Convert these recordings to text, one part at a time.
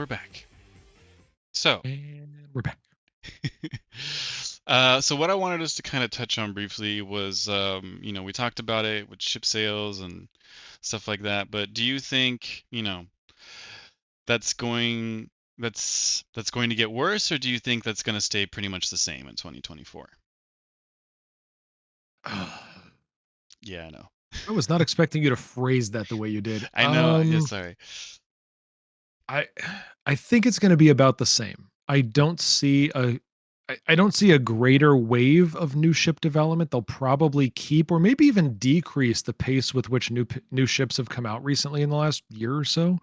we're back. So, And we're back. so what I wanted us to kind of touch on briefly was, we talked about it with ship sales and stuff like that. But do you think, that's going that's going to get worse, or do you think that's going to stay pretty much the same in 2024? Yeah, I know. I was not expecting you to phrase that the way you did. I know. Yeah, sorry. I I think it's gonna be about the same. I don't see a greater wave of new ship development. They'll probably keep or maybe even decrease the pace with which new ships have come out recently in the last year or so.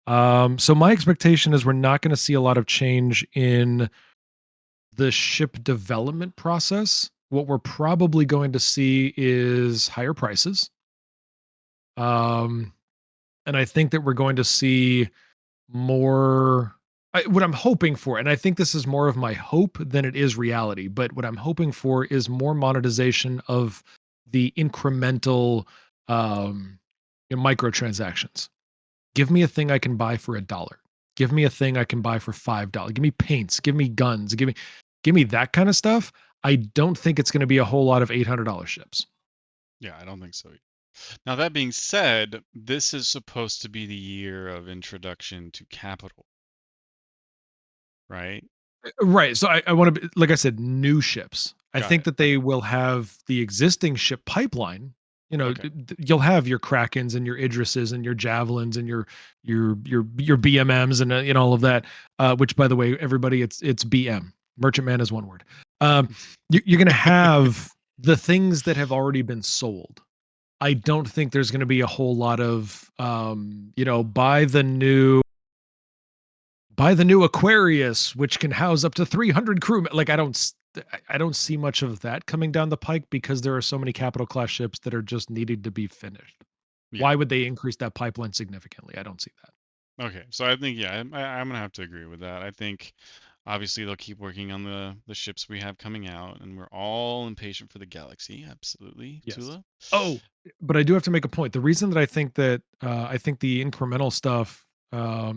So my expectation is we're not gonna see a lot of change in the ship development process. What we're probably going to see is higher prices. Um, and I think that we're going to see more what I'm hoping for, and I think this is more of my hope than it is reality, but what I'm hoping for is more monetization of the incremental microtransactions. Give me a thing I can buy for $1. Give me a thing I can buy for $5. Give me paints, give me guns, give me that kind of stuff. I don't think it's going to be a whole lot of $800 ships. Yeah, I don't think so. Now, that being said, this is supposed to be the year of introduction to capital, right? Right. So I want to be, like I said, new ships. I Got think it. that they will have the existing ship pipeline. Okay. You'll have your Krakens and your Idrises and your Javelins and your BMMs and all of that. Which, by the way, everybody, it's BM. Merchantman is one word. You're going to have the things that have already been sold. I don't think there's going to be a whole lot of buy the new Aquarius, which can house up to 300 crew. Like I don't see much of that coming down the pike because there are so many capital class ships that are just needing to be finished. Yeah. Why would they increase that pipeline significantly? I don't see that. Okay. So I think, yeah, I'm gonna have to agree with that. I think obviously they'll keep working on the ships we have coming out, and we're all impatient for the Galaxy. Absolutely, Yes. Tula. Oh, but I do have to make a point. The reason that I think the incremental stuff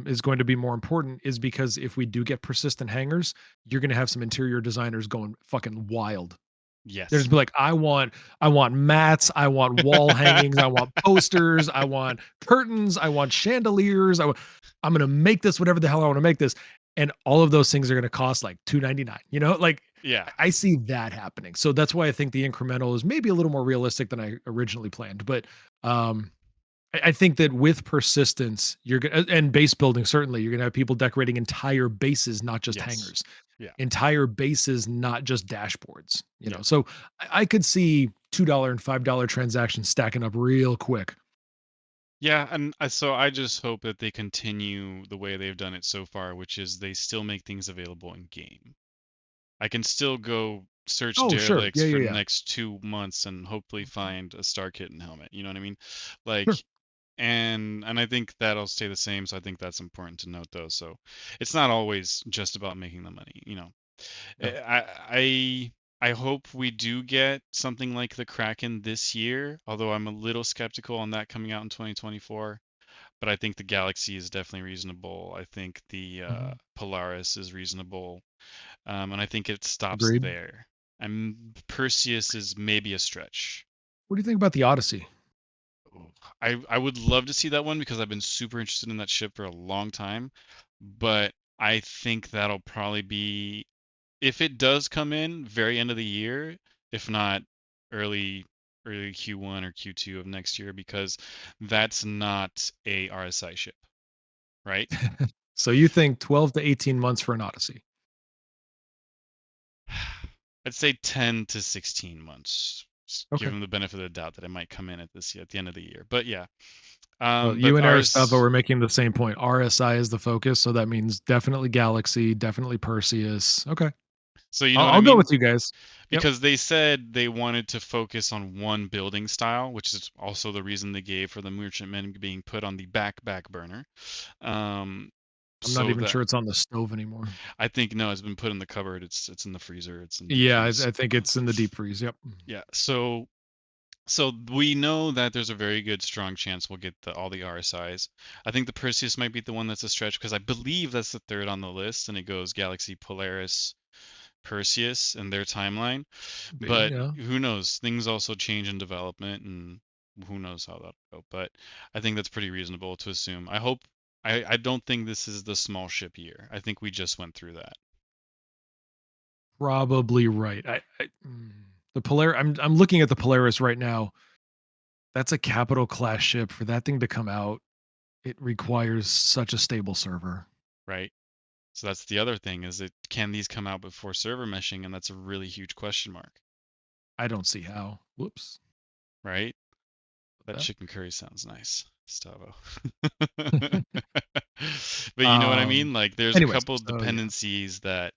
is going to be more important is because if we do get persistent hangers, you're going to have some interior designers going fucking wild. There's Yes. be like, I want mats, I want wall hangings, I want posters, I want curtains, I want chandeliers. I'm gonna make this whatever the hell I want to make this. And all of those things are gonna cost like $299. Like Yeah. I see that happening. So that's why I think the incremental is maybe a little more realistic than I originally planned. But um I think that with persistence, you're gonna and base building, certainly, you're gonna have people decorating entire bases, not just Yes. hangars, Yeah. entire bases, not just dashboards. Yeah. So I could see $2 and $5 transactions stacking up real quick. Yeah, and so I just hope that they continue the way they've done it so far, which is they still make things available in game. I can still go search Oh, sure. derelicts Yeah, for yeah, the yeah. next 2 months and hopefully find a Star Kitten helmet. You know what I mean? Sure. Like, and I think that'll stay the same. So I think that's important to note, though. So it's not always just about making the money. No. I hope we do get something like the Kraken this year, although I'm a little skeptical on that coming out in 2024. But I think the Galaxy is definitely reasonable. I think the Mhm. Polaris is reasonable, and I think it stops Agreed. there. And Perseus is maybe a stretch. What do you think about the Odyssey? Ooh, I would love to see that one because I've been super interested in that ship for a long time, but I think that'll probably be, if it does come in very end of the year, if not early Q1 or Q2 of next year, because that's not a RSI ship, right? So you think 12 to 18 months for an Odyssey? I'd say 10 to 16 months. Just give Okay. them the benefit of the doubt that it might come in at the end of the year. But yeah, Well, but you and Aristava ours. were making the same point. RSI is the focus, so that means definitely Galaxy, definitely Perseus. Okay. So you know I'll, what I I'll go with mean? you guys. Yep. Because they said they wanted to focus on one building style, which is also the reason they gave for the merchantmen being put on the back burner. Um, I'm not so even that sure it's on the stove anymore. I think no, it's been put in the cupboard. It's in the freezer. It's in deep Yeah, freeze. I think it's in the deep freeze. Yep. Yeah. So So we know that there's a very good, strong chance we'll get all the RSIs. I think the Perseus might be the one that's a stretch because I believe that's the third on the list, and it goes Galaxy, Polaris, Perseus in their timeline. Be, But yeah. who knows? Things also change in development, and who knows how that'll go. But I think that's pretty reasonable to assume. I hope. I don't think this is the small ship year. I think we just went through that. Probably right. The Polaris. I'm looking at the Polaris right now. That's a capital class ship. For that thing to come out, it requires such a stable server. Right? So that's the other thing is it can these come out before server meshing, and that's a really huge question mark, I don't see how. Whoops. right? That That. chicken curry sounds nice, Gustavo. But you know what I Um. mean? Like there's a Anyways, couple so yeah, dependencies that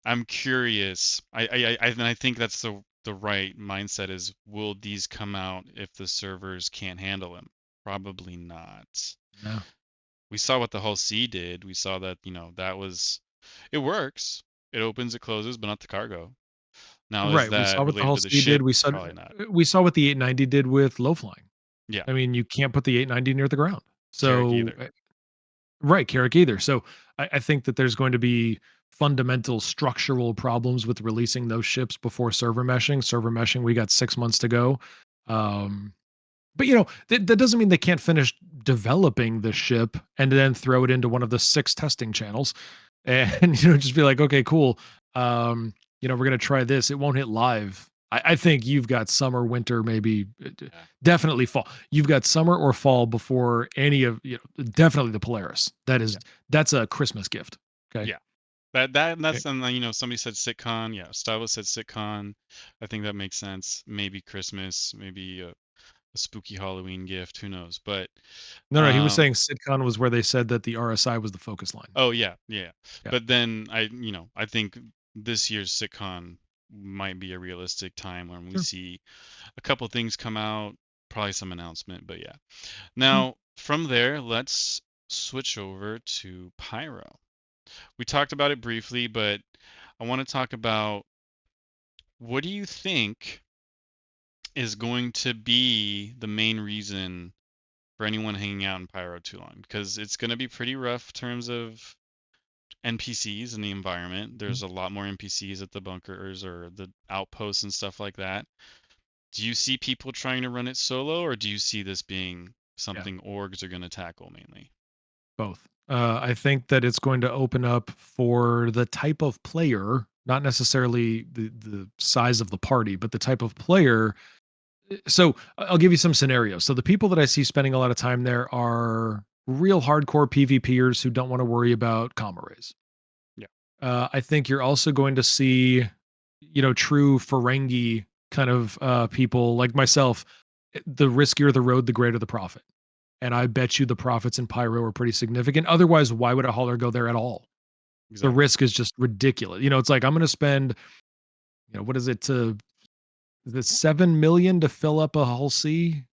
I'm curious. And I think that's the right mindset is will these come out if the servers can't handle them? Probably not. no. We saw what the Hull C did. We saw that, that was it works. It opens, it closes, but not the cargo. Now, is Right. We saw that what the related Hull to the C did. ship? Probably not. We saw what the 890 did with low flying. Yeah, I mean, you can't put the 890 near the ground. Carrick So either. right, Carrick either. So I think that there's going to be fundamental structural problems with releasing those ships before server meshing. Server meshing, we got 6 months to go. Um, but that doesn't mean they can't finish developing the ship and then throw it into one of the 6 testing channels and just be like, okay, cool. We're gonna try this. It won't hit live. I think you've got summer, winter, maybe Yeah, definitely fall. You've got summer or fall before any of definitely the Polaris. yeah, That's a Christmas gift. Okay. yeah. That Okay. that's and then, somebody said sitcon. Yeah, Stylus said sitcon. I think that makes sense. Maybe Christmas, maybe a spooky Halloween gift. Who knows? But No, he was um, saying sitcon was where they said that the RSI was the focus line. oh yeah, yeah. Yeah. But then I think this year's sitcon might be a realistic time when we Sure. see a couple things come out, probably some announcement. But yeah. Mm. Now from there, let's switch over to Pyro. We talked about it briefly, but I want to talk about what do you think is going to be the main reason for anyone hanging out in Pyro too long? Because it's going to be pretty rough in terms of NPCs in the environment. Mm. There's a lot more NPCs at the bunkers or the outposts and stuff like that. Do you see people trying to run it solo, or do you see this being Yeah. something orgs are going to tackle mainly? Both. I think that it's going to open up for the type of player, not necessarily the size of the party, but the type of player. So I'll give you some scenarios. So the people that I see spending a lot of time there are real hardcore PvPers who don't want to worry about comma raise. Yeah. I think you're also going to see, true Ferengi kind of people like myself. The riskier the road, the greater the profit. And I bet you the profits in Pyro are pretty significant. Otherwise, why would a hauler go there at all? The Exactly. risk is just ridiculous. It's like I'm going to spend, what is it to the 7 million to fill up a hull C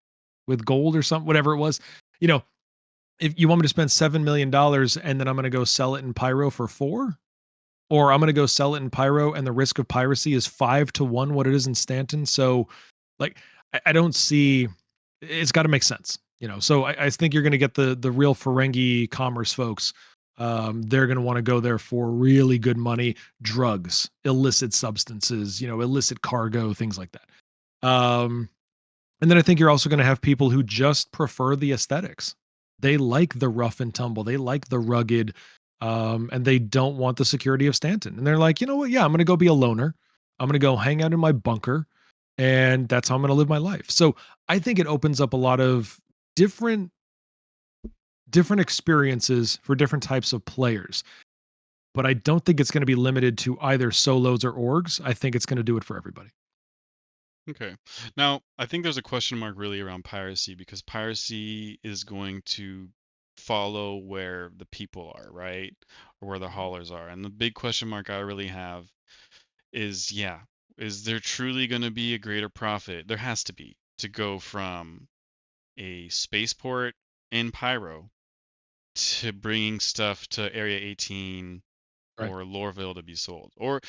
with gold or something, whatever it was. You know, if you want me to spend $7 million and then I'm going to go sell it in Pyro for 4, or I'm going to go sell it in Pyro and the risk of piracy is 5 to 1 what it is in Stanton. So, like, I don't see. It's got to make sense. So I think you're going to get the real Ferengi commerce folks. They're going to want to go there for really good money, drugs, illicit substances, illicit cargo, things like that. And then I think you're also going to have people who just prefer the aesthetics. They like the rough and tumble. They like the rugged, and they don't want the security of Stanton. And they're like, you know what? Yeah, I'm going to go be a loner. I'm going to go hang out in my bunker, and that's how I'm going to live my life. So I think it opens up a lot of different different experiences for different types of players. But I don't think it's going to be limited to either solos or orgs. I think it's going to do it for everybody. Okay. Now, I think there's a question mark really around piracy because piracy is going to follow where the people are, right? Or where the haulers are. And the big question mark I really have is, yeah, is there truly going to be a greater profit? There has to be to go from a spaceport in Pyro to bringing stuff to Area 18 Right. or Lorville to be sold. Or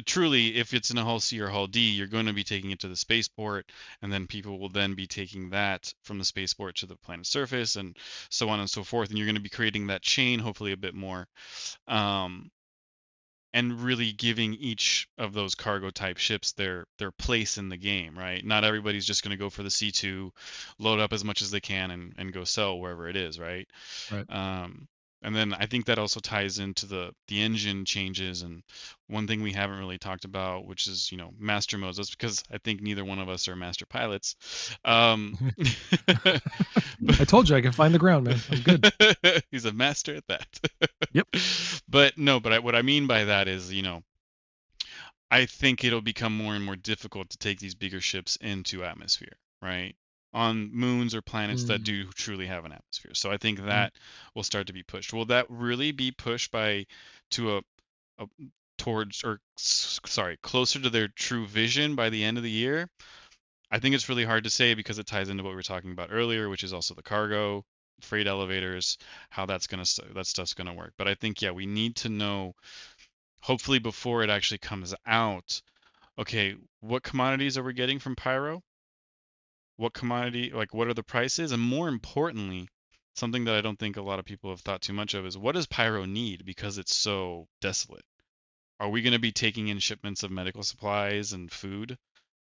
truly, if it's in a Hull C or Hull D, you're going to be taking it to the spaceport, and then people will then be taking that from the spaceport to the planet's surface, and so on and so forth. And you're going to be creating that chain, hopefully a bit more. Um, and really giving each of those cargo type ships their place in the game, right? Not everybody's just going to go for the C2, load up as much as they can, and go sell wherever it is, right? Right. Um, and then I think that also ties into the engine changes, and one thing we haven't really talked about, which is master modes. That's because I think neither one of us are master pilots. I told you I can find the ground, man. I'm good. He's a master at that. Yep. But no, what I mean by that is, I think it'll become more and more difficult to take these bigger ships into atmosphere, right? On moons or planets that Mm, do truly have an atmosphere. So I think mm. that will start to be pushed. Will that really be pushed to a towards or sorry, closer to their true vision by the end of the year? I think it's really hard to say because it ties into what we were talking about earlier, which is also the cargo, freight elevators, how that stuff's gonna work. But I think yeah, we need to know, hopefully before it actually comes out, okay, what commodities are we getting from Pyro? What commodity, like what are the prices? And more importantly, something that I don't think a lot of people have thought too much of is what does Pyro need because it's so desolate? Are we going to be taking in shipments of medical supplies and food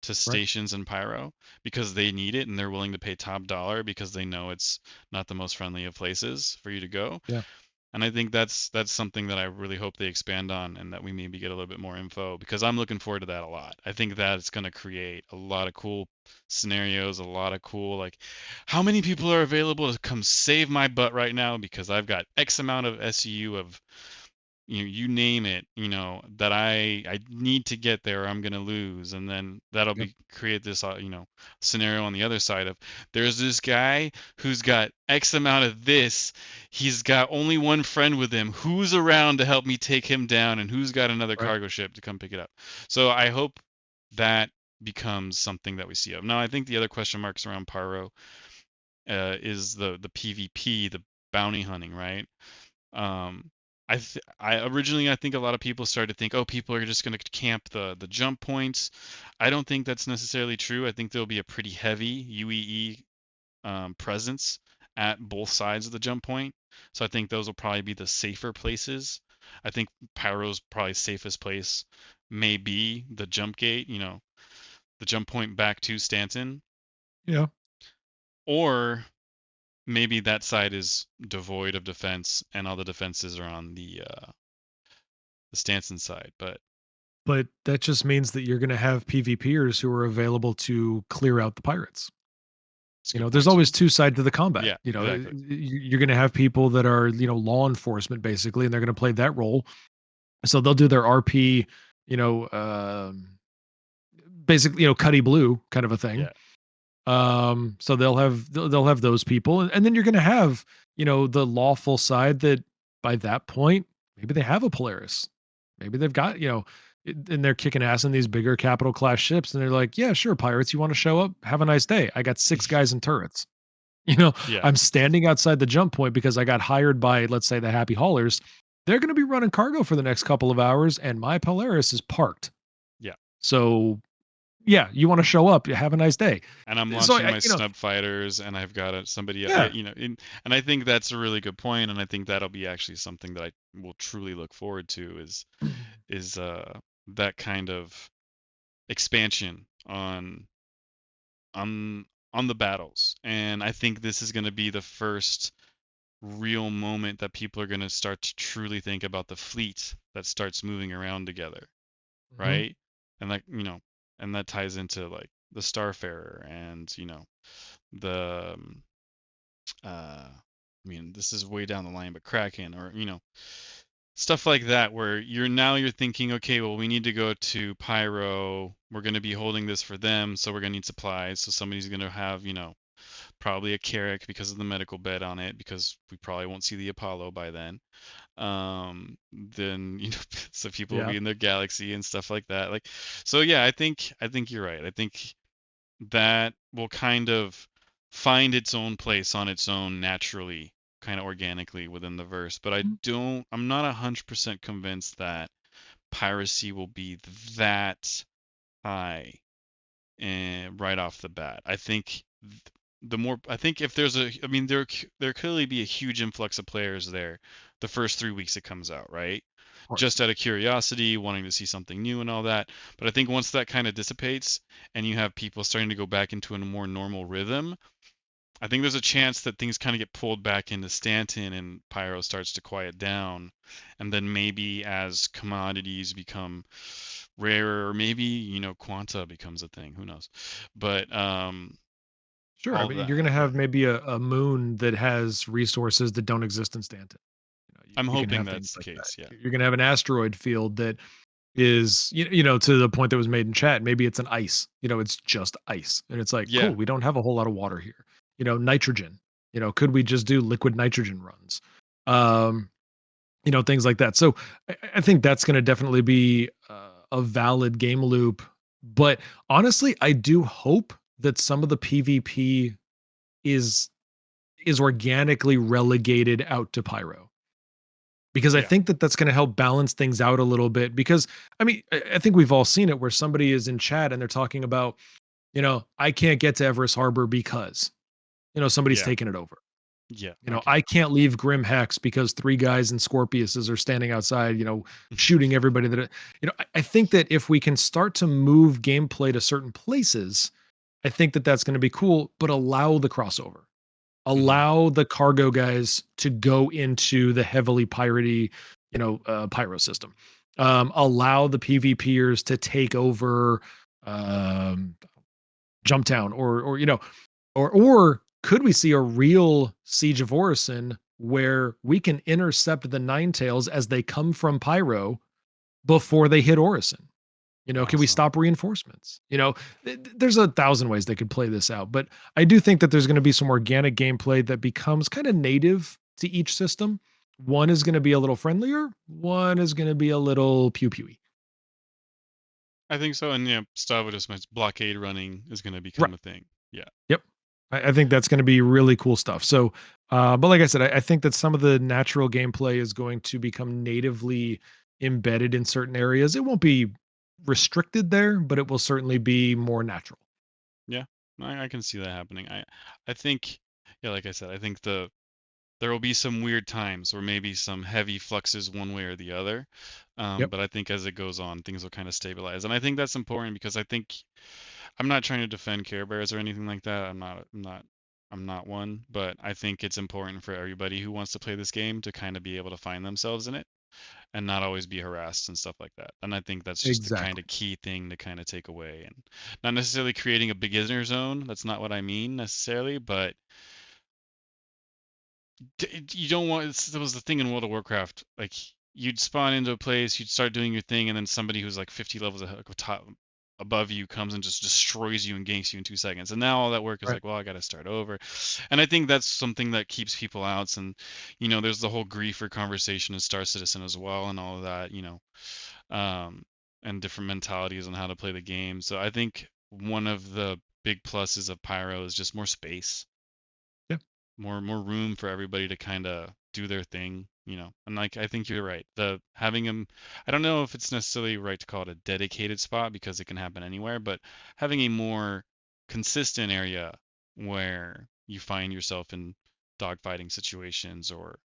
to Right. stations in Pyro because they need it and they're willing to pay top dollar because they know it's not the most friendly of places for you to go? Yeah. And I think that's something that I really hope they expand on and that we maybe get a little bit more info because I'm looking forward to that a lot. I think that it's going to create a lot of cool scenarios, a lot of cool like how many people are available to come save my butt right now because I've got X amount of SU of you name it, that I need to get there or I'm going to lose. And then that'll Yep. be create this scenario on the other side of there's this guy who's got X amount of this, he's got only one friend with him, who's around to help me take him down and who's got another Right. cargo ship to come pick it up. So I hope that becomes something that we see of. Now I think the other question marks around Pyro is the PvP, the bounty hunting, right? Um, I originally I think a lot of people started to think, oh, people are just going to camp the jump points. I don't think that's necessarily true. I think there'll be a pretty heavy UEE presence at both sides of the jump point. So I think those will probably be the safer places. I think Pyro's probably safest place may be the jump gate, the jump point back to Stanton, Yeah. or maybe that side is devoid of defense and all the defenses are on the Stanson side. But But that just means that you're going to have PvPers who are available to clear out the pirates. it's a good There's point too. always two sides to the combat. Yeah, exactly. You're going to have people that are, law enforcement basically, and they're going to play that role. So they'll do their RP, you know, basically, Cuddy Blue kind of a thing. Yeah, So they'll have those people, and then you're going to have, the lawful side that by that point maybe they have a Polaris, maybe they've got, and they're kicking ass in these bigger capital class ships, and they're like, yeah, sure, pirates, you want to show up? Have a nice day. I got 6 guys in turrets. You know, yeah, I'm standing outside the jump point because I got hired by, let's say, the Happy Haulers. They're going to be running cargo for the next couple of hours, and my Polaris is parked. yeah. So, yeah, you want to show up? Have a nice day. And I'm So, launching my snub fighters, and I've got somebody, yeah, and I think that's a really good point, and I think that'll be actually something that I will truly look forward to is that kind of expansion on on the battles, and I think this is going to be the first real moment that people are going to start to truly think about the fleet that starts moving around together, hmm right? And and that ties into like the Starfarer and the I mean, this is way down the line, but Kraken or stuff like that where you're thinking, okay, well, we need to go to Pyro. We're going to be holding this for them, so we're going to need supplies. So somebody's going to have, probably a Carrack because of the medical bed on it, because we probably won't see the Apollo by then. Then so people will yeah. be in their Galaxy and stuff like that. Like, so yeah, I think you're right. I think that will kind of find its own place on its own naturally kind of organically within the verse, but Mhm. I'm not 100% convinced that piracy will be that high and right off the bat. I think I think if there's I mean there clearly be a huge influx of players there the first 3 weeks it comes out, right? Of course. Just out of curiosity, wanting to see something new and all that. But I think once that kind of dissipates and you have people starting to go back into a more normal rhythm, I think there's a chance that things kind of get pulled back into Stanton and Pyro starts to quiet down. And then maybe as commodities become rarer, or maybe, Quanta becomes a thing, who knows? But Sure. I all mean, that you're going to have maybe a moon that has resources that don't exist in Stanton. I'm You can hoping have things that's the like that. case, yeah. You're going to have an asteroid field that is, to the point that was made in chat. Maybe it's an ice. It's just ice, and it's like, Yeah. cool. We don't have a whole lot of water here. Nitrogen. Could we just do liquid nitrogen runs? Um, things like that. So I think that's going to definitely be a valid game loop. But honestly, I do hope that some of the PvP is organically relegated out to Pyro, because I Yeah. think that that's going to help balance things out a little bit. Because I mean, I think we've all seen it where somebody is in chat and they're talking about, I can't get to Everest Harbor because somebody's Yeah. taken it over. Yeah. Okay. I can't leave Grim Hex because three guys in Scorpiuses are standing outside, shooting everybody that, I think that if we can start to move gameplay to certain places, I think that that's going to be cool, but allow the crossover, Hmm. allow the cargo guys to go into the heavily piratey, pyro system, allow the PvPers to take over, um, Jumptown, or could we see a real Siege of Orison where we can intercept the Nine Tails as they come from Pyro before they hit Orison? Can we Awesome. stop reinforcements? There's a thousand ways they could play this out, but I do think that there's going to be some organic gameplay that becomes kind of native to each system. One is going to be a little friendlier, one is going to be a little pew pewy. I think so. And yeah, Stavo just mentioned blockade running is going to Right. become a thing. Yeah. Yep. I think that's going to be really cool stuff. So, but like I said, I think that some of the natural gameplay is going to become natively embedded in certain areas. It won't be restricted there, but it will certainly be more natural. Yeah. I can see that happening. I think, yeah, like I said, I think there will be some weird times or maybe some heavy fluxes one way or the other. Yep. But I think as it goes on, things will kind of stabilize. And I think that's important because I think I'm not trying to defend Care Bears or anything like that. I'm not one, but I think it's important for everybody who wants to play this game to kind of be able to find themselves in it and not always be harassed and stuff like that. And I think that's just the kind Exactly. of key thing to kind of take away and not necessarily creating a beginner zone. That's not what I mean necessarily, but you don't want that was the thing in World of Warcraft. Like you'd spawn into a place, you'd start doing your thing, and then somebody who's like 50 levels top above you comes and just destroys you and ganks you in 2 seconds. And now all that work is Right. like, well, I got to start over. And I think that's something that keeps people out. And there's the whole griefer conversation in Star Citizen as well, and all of that. Um, and different mentalities on how to play the game. So I think one of the big pluses of Pyro is just more space, Yeah. more room for everybody to kind of do their thing. And like I think you're right. The having them, I don't know if it's necessarily right to call it a dedicated spot because it can happen anywhere, but having a more consistent area where you find yourself in dogfighting situations or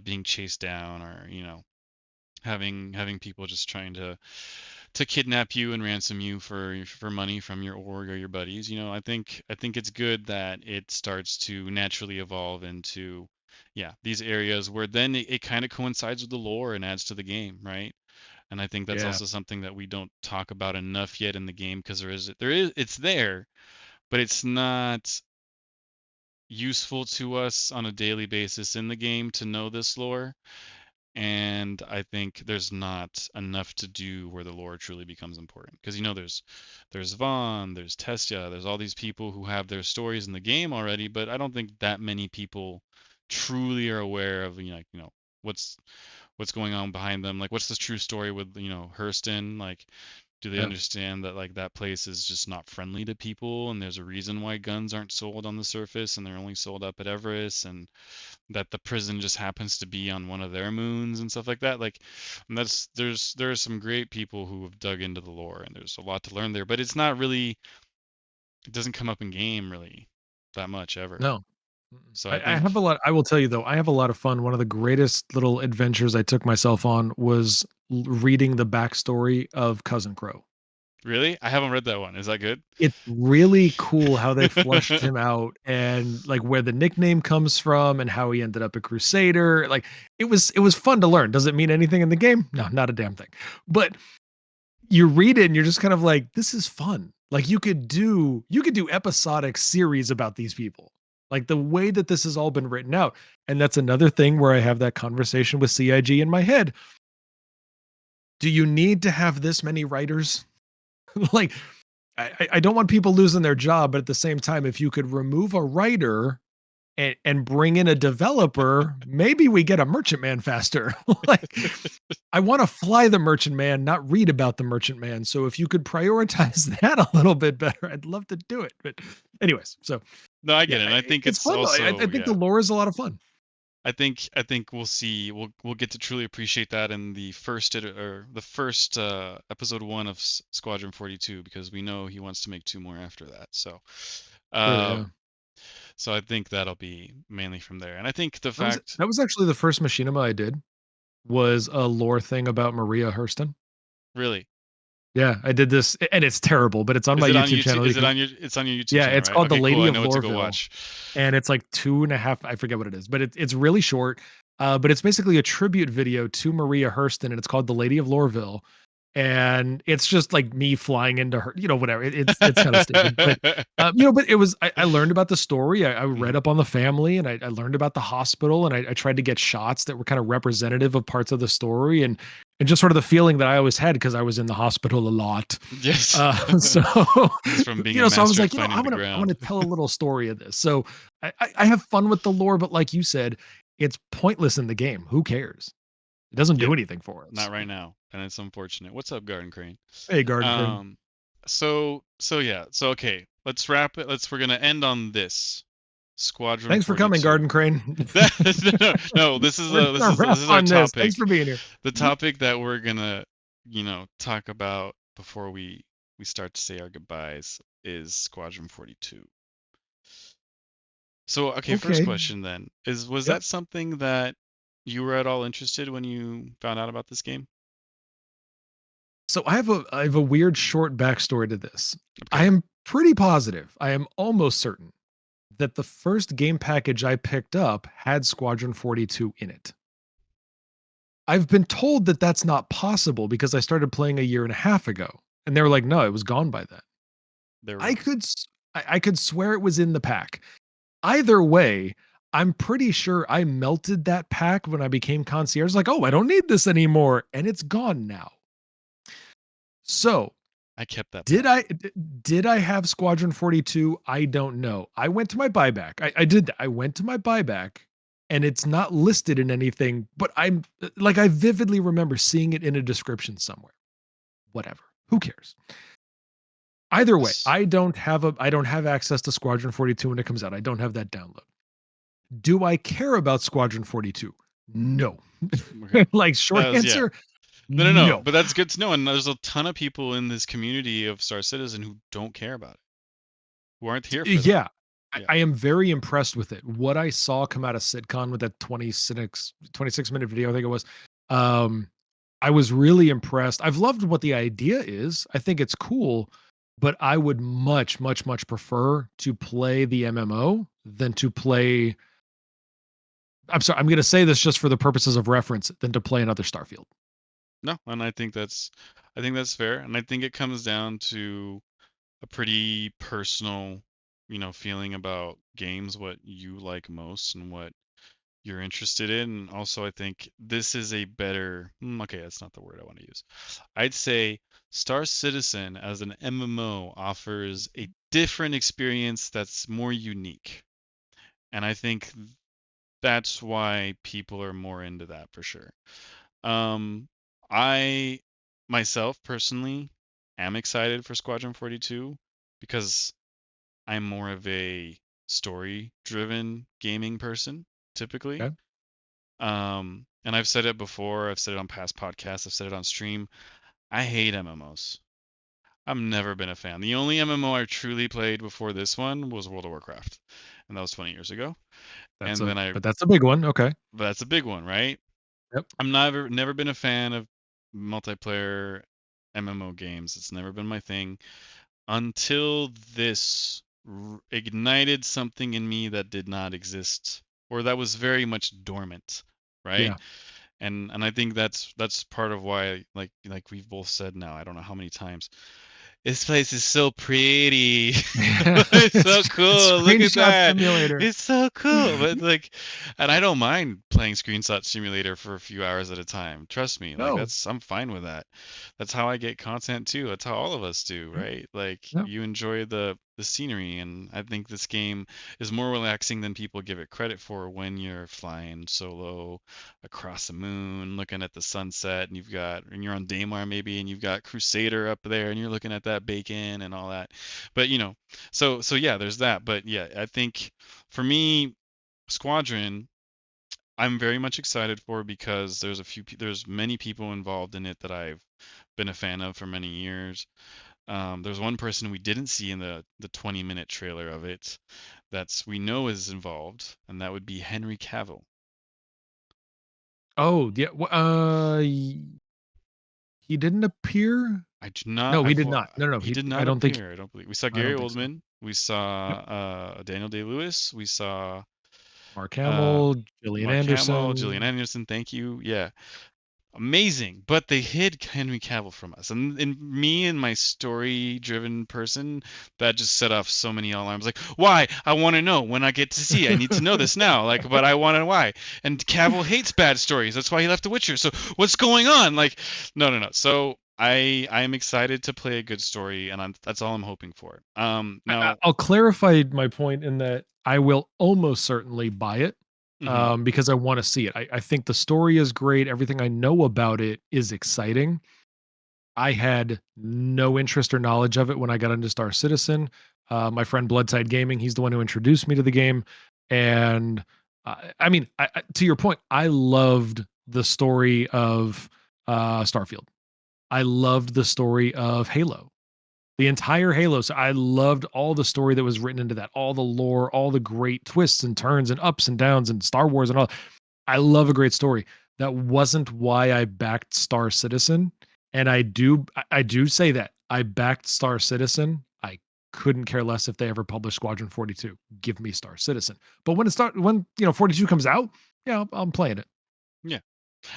being chased down or having people just trying to kidnap you and ransom you for money from your org or your buddies. I think it's good that it starts to naturally evolve into these areas where then it kind of coincides with the lore and adds to the game, right? And I think that's Yeah. also something that we don't talk about enough yet in the game because there is it's there, but it's not useful to us on a daily basis in the game to know this lore. And I think there's not enough to do where the lore truly becomes important because there's Vaughn, there's Testia, there's all these people who have their stories in the game already, but I don't think that many people truly are aware of what's what's going on behind them. Like what's the true story with Hurston? Like Do they Yeah. understand that like that place is just not friendly to people, and there's a reason why guns aren't sold on the surface and they're only sold up at Everest, and that the prison just happens to be on one of their moons and stuff like that. Like, and there are some great people who have dug into the lore, and there's a lot to learn there. But it's not really, it doesn't come up in game really that much ever. No. Mm-mm. So I I think have a lot. I will tell you though, I have a lot of fun. One of the greatest little adventures I took myself on was reading the backstory of Cousin Crow. really, I haven't read that one. Is that good? It's really cool how they fleshed him out and like where the nickname comes from and how he ended up a crusader. Like it was fun to learn. Does it mean anything in the game? No, not a damn thing. But you read it and you're just kind of like, this is fun. Like you could do episodic series about these people. Like the way that this has all been written out. And that's another thing where I have that conversation with CIG in my head. Do you need to have this many writers? Like I don't want people losing their job, but at the same time, if you could remove a writer and bring in a developer, maybe we get a merchant man faster. Like I want to fly the merchant man, not read about the merchant man. So if you could prioritize that a little bit better, I'd love to do it. But anyways, so No, I yeah, get it. And I think it's it's fun though. I also, think the yeah. lore is a lot of fun. I think we'll see. We'll get to truly appreciate that in the first episode 1 of Squadron 42, because we know he wants to make 2 more after that. So, Sure, yeah. um, so I think that'll be mainly from there. And I think the That was fact, that was actually the first machinima I did was a lore thing about Maria Hurston. really, Yeah, I did this, and it's terrible, but it's on is my it on YouTube YouTube? channel. You Is it can, on your? It's on your YouTube yeah, channel, it's right? called The Okay, cool. Lady I of know what to go Loreville, watch. and it's like 2.5. I forget what it is, but it's really short. But it's basically a tribute video to Maria Hurston, and it's called The Lady of Loreville. And it's just like me flying into her, whatever. It's kind of stupid, but but it was. I learned about the story. I read Mhm. up on the family, and I learned about the hospital, and I tried to get shots that were kind of representative of parts of the story, and just sort of the feeling that I always had because I was in the hospital a lot. Yes, So just from being a so I was master at like, finding the I'm gonna ground. tell a little story of this. So I have fun with the lore, but like you said, it's pointless in the game. Who cares? It doesn't Yep, do anything for us. not right now, and it's unfortunate. What's up, Garden Crane? Hey, Garden Crane. Um, so yeah, so okay, let's wrap it. We're gonna end on this. Squadron Thanks for coming, 42. Garden Crane. No, this is We're a gonna wrap this is our on this. Thanks topic. for being here. The Mhm. topic that we're gonna, talk about before we start to say our goodbyes is Squadron 42. So, okay, first Okay. question then is, was Yep. that something that you were at all interested when you found out about this game? So I have a weird short backstory to this. I Okay. am pretty positive. I am almost certain that the first game package I picked up had Squadron 42 in it. I've been told that that's not possible because I started playing a year and a half ago, and they were like, "No, it was gone by then." They were I wrong. could s I could swear it was in the pack. Either way, I'm pretty sure I melted that pack when I became concierge, like, "Oh, I don't need this anymore," and it's gone now. So, I kept that did pack. I have Squadron 42? I don't know. I went to my buyback. I did that. I went to my buyback, and it's not listed in anything, but I vividly remember seeing it in a description somewhere. Whatever. Who cares? Either way, S- I don't have access to Squadron 42 when it comes out. I don't have that download. Do I care about Squadron 42? No. Okay. Like That short was, yeah. answer, No, no. but that's good to know. And there's a ton of people in this community of Star Citizen who don't care about it, who aren't here for that. Yeah. Yeah. I am very impressed with it. What I saw come out of Sitcon with that 26-minute video, I think it was. Um, I was really impressed. I've loved what the idea is. I think it's cool, but I would much, much, much prefer to play the MMO than to play. I'm sorry, I'm going to say this just for the purposes of reference, than to play another Starfield. No, and I think that's fair. And I think it comes down to a pretty personal, feeling about games, what you like most and what you're interested in. And also, I think this is a better, okay, that's not the word I want to use. I'd say Star Citizen as an MMO offers a different experience that's more unique. And I think that's why people are more into that for sure. Um, I myself personally am excited for Squadron 42 because I'm more of a story-driven gaming person typically. Okay. And I've said it before, I've said it on past podcasts, I've said it on stream. I hate MMOs. I've never been a fan. The only MMO I truly played before this one was World of Warcraft, and that was 20 years ago. That's And a then but that's a big one. Okay. but that's a big one, right? Yep. I'm never been a fan of multiplayer MMO games. It's never been my thing until this ignited something in me that did not exist or that was very much dormant, right? Yeah. And I think that's part of why like we've both said now, I don't know how many times, this place is so pretty. It's so cool. Look at Screenshot that. simulator. It's so cool. But like, and I don't mind playing Screenshot Simulator for a few hours at a time. Trust me. Like No. I'm fine with that. That's how I get content too. That's how all of us do, Yeah. right? Like Yeah. you enjoy the scenery, and I think this game is more relaxing than people give it credit for when you're flying solo across the moon, looking at the sunset, and you're on Daymar maybe, and you've got Crusader up there, and you're looking at that bacon and all that. But so yeah, there's that. But yeah, I think for me, Squadron, I'm very much excited for because there's many people involved in it that I've been a fan of for many years. There's one person we didn't see in the 20-minute trailer of it that's we know is involved, and that would be Henry Cavill. Oh, yeah. He didn't appear. I do not. No, he did not. No, no, He did I not don't think. appear. I don't believe we saw I Gary don't think so. Oldman. We saw Yep. Daniel Day Lewis. We saw Mark uh, Hamill, Gillian Mark Hamill, Gillian Anderson. Anderson. Thank you. Yeah, amazing. But they hid Henry Cavill from us, and me and my story-driven person that just set off so many alarms. Like, why? I want to know when I get to see. I need to know this now. Like, but I want to why. And Cavill hates bad stories. That's why he left The Witcher. So what's going on? Like, no, no, no. So I am excited to play a good story, and that's all I'm hoping for. Now, I'll clarify my point in that I will almost certainly buy it, mhm, because I want to see it. I think the story is great. Everything I know about it is exciting. I had no interest or knowledge of it when I got into Star Citizen. My friend Bloodside Gaming, he's the one who introduced me to the game. And I mean, to your point, I loved the story of Starfield. I loved the story of Halo, the entire Halo. So I loved all the story that was written into that, all the lore, all the great twists and turns and ups and downs and Star Wars and all. I love a great story. That wasn't why I backed Star Citizen, and I do say that. I backed Star Citizen. I couldn't care less if they ever publish Squadron 42. Give me Star Citizen. But when 42 comes out, yeah, I'm playing it. yeah.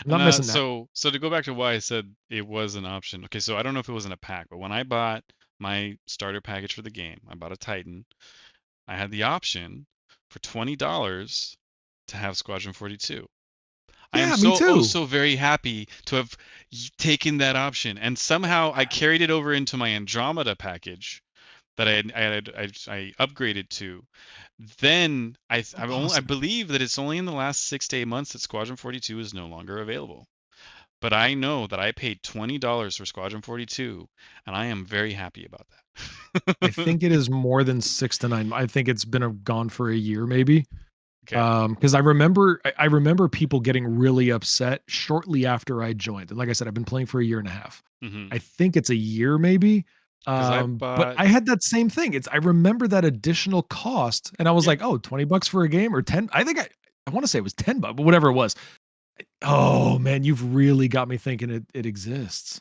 I'm And not missing that. so to go back to why I said it was an option. Okay, so I don't know if it was in a pack, but when I bought my starter package for the game, I bought a Titan. I had the option for $20 to have Squadron 42. I am Yeah, me so oh too. so very happy to have taken that option, and somehow I carried it over into my Andromeda package that I upgraded to. Then I Awesome. believe that it's only in the last 6 to 8 months that Squadron 42 is no longer available. But I know that I paid $20 for Squadron 42, and I am very happy about I that. think it is more than 6 to 9. I think it's been gone for a year maybe. Okay. Because I remember people getting really upset shortly after I joined, and like I said, I've been playing for a year and a half. Mm-hmm. I think it's a year maybe, Because I but bought I had that same thing. I remember that additional cost, and I was yeah. like, "Oh, $20 for a game or 10." I think I wanna say it was 10 bucks, but whatever it was. Oh, man, you've really got me thinking it exists.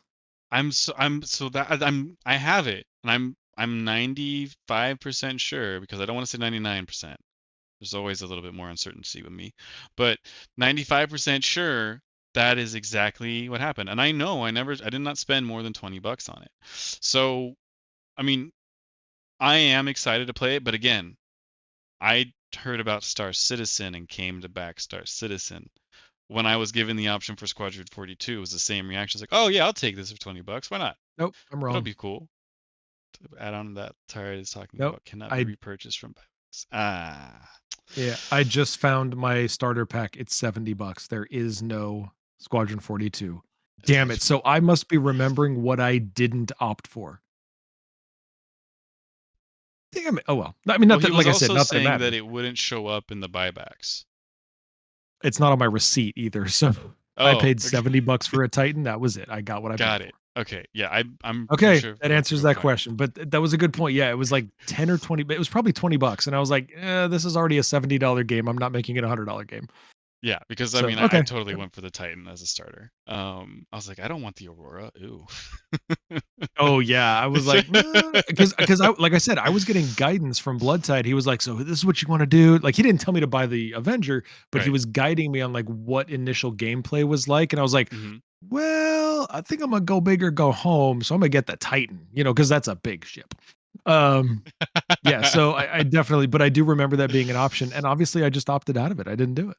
I'm so that I have it, and I'm 95% sure because I don't want to say 99%. There's always a little bit more uncertainty with me, but 95% sure that is exactly what happened. And I know I did not spend more than $20 on it. So, I mean, I am excited to play it, but again, I heard about Star Citizen and came to back Star Citizen. When I was given the option for Squadron 42, it was the same reaction. It's like, oh yeah, I'll take this for $20. Why not? Nope, I'm It'll wrong. be cool. To add on to that, Tired is talking Nope. about cannot be I repurchased from buybacks. Ah, Yeah, I just found my starter pack. It's $70. There is no Squadron 42. Damn it. So I must be remembering what I didn't opt for. Damn it. Oh well. I mean, Well, not he that, was like I said, also not that it saying that matters. it wouldn't show up in the buybacks. It's not on my receipt either. So I Oh, paid okay. $70 for a Titan. That was it. I got what I paid Got for. it. Okay. Yeah, I'm pretty Okay, sure that that's a answers good that point. question. But that was a good point. Yeah, it was like 10 or 20, but it was probably $20. And I was like, this is already a $70 game. I'm not making it a $100 game. Yeah, because I So, mean, I okay. totally went for the Titan as a starter. I was like, I don't want the Aurora. Ooh. Oh yeah, I was like, because I, like I said, I was getting guidance from Bloodtide. He was like, "So this is what you want to do." Like he didn't tell me to buy the Avenger, but he Right. was guiding me on like what initial gameplay was like, and I was like, Hmm. "Well, I think I'm gonna go big or go home, so I'm gonna get the Titan, because that's a big ship." Um, yeah, so I definitely, but I do remember that being an option, and obviously I just opted out of it. I didn't do it.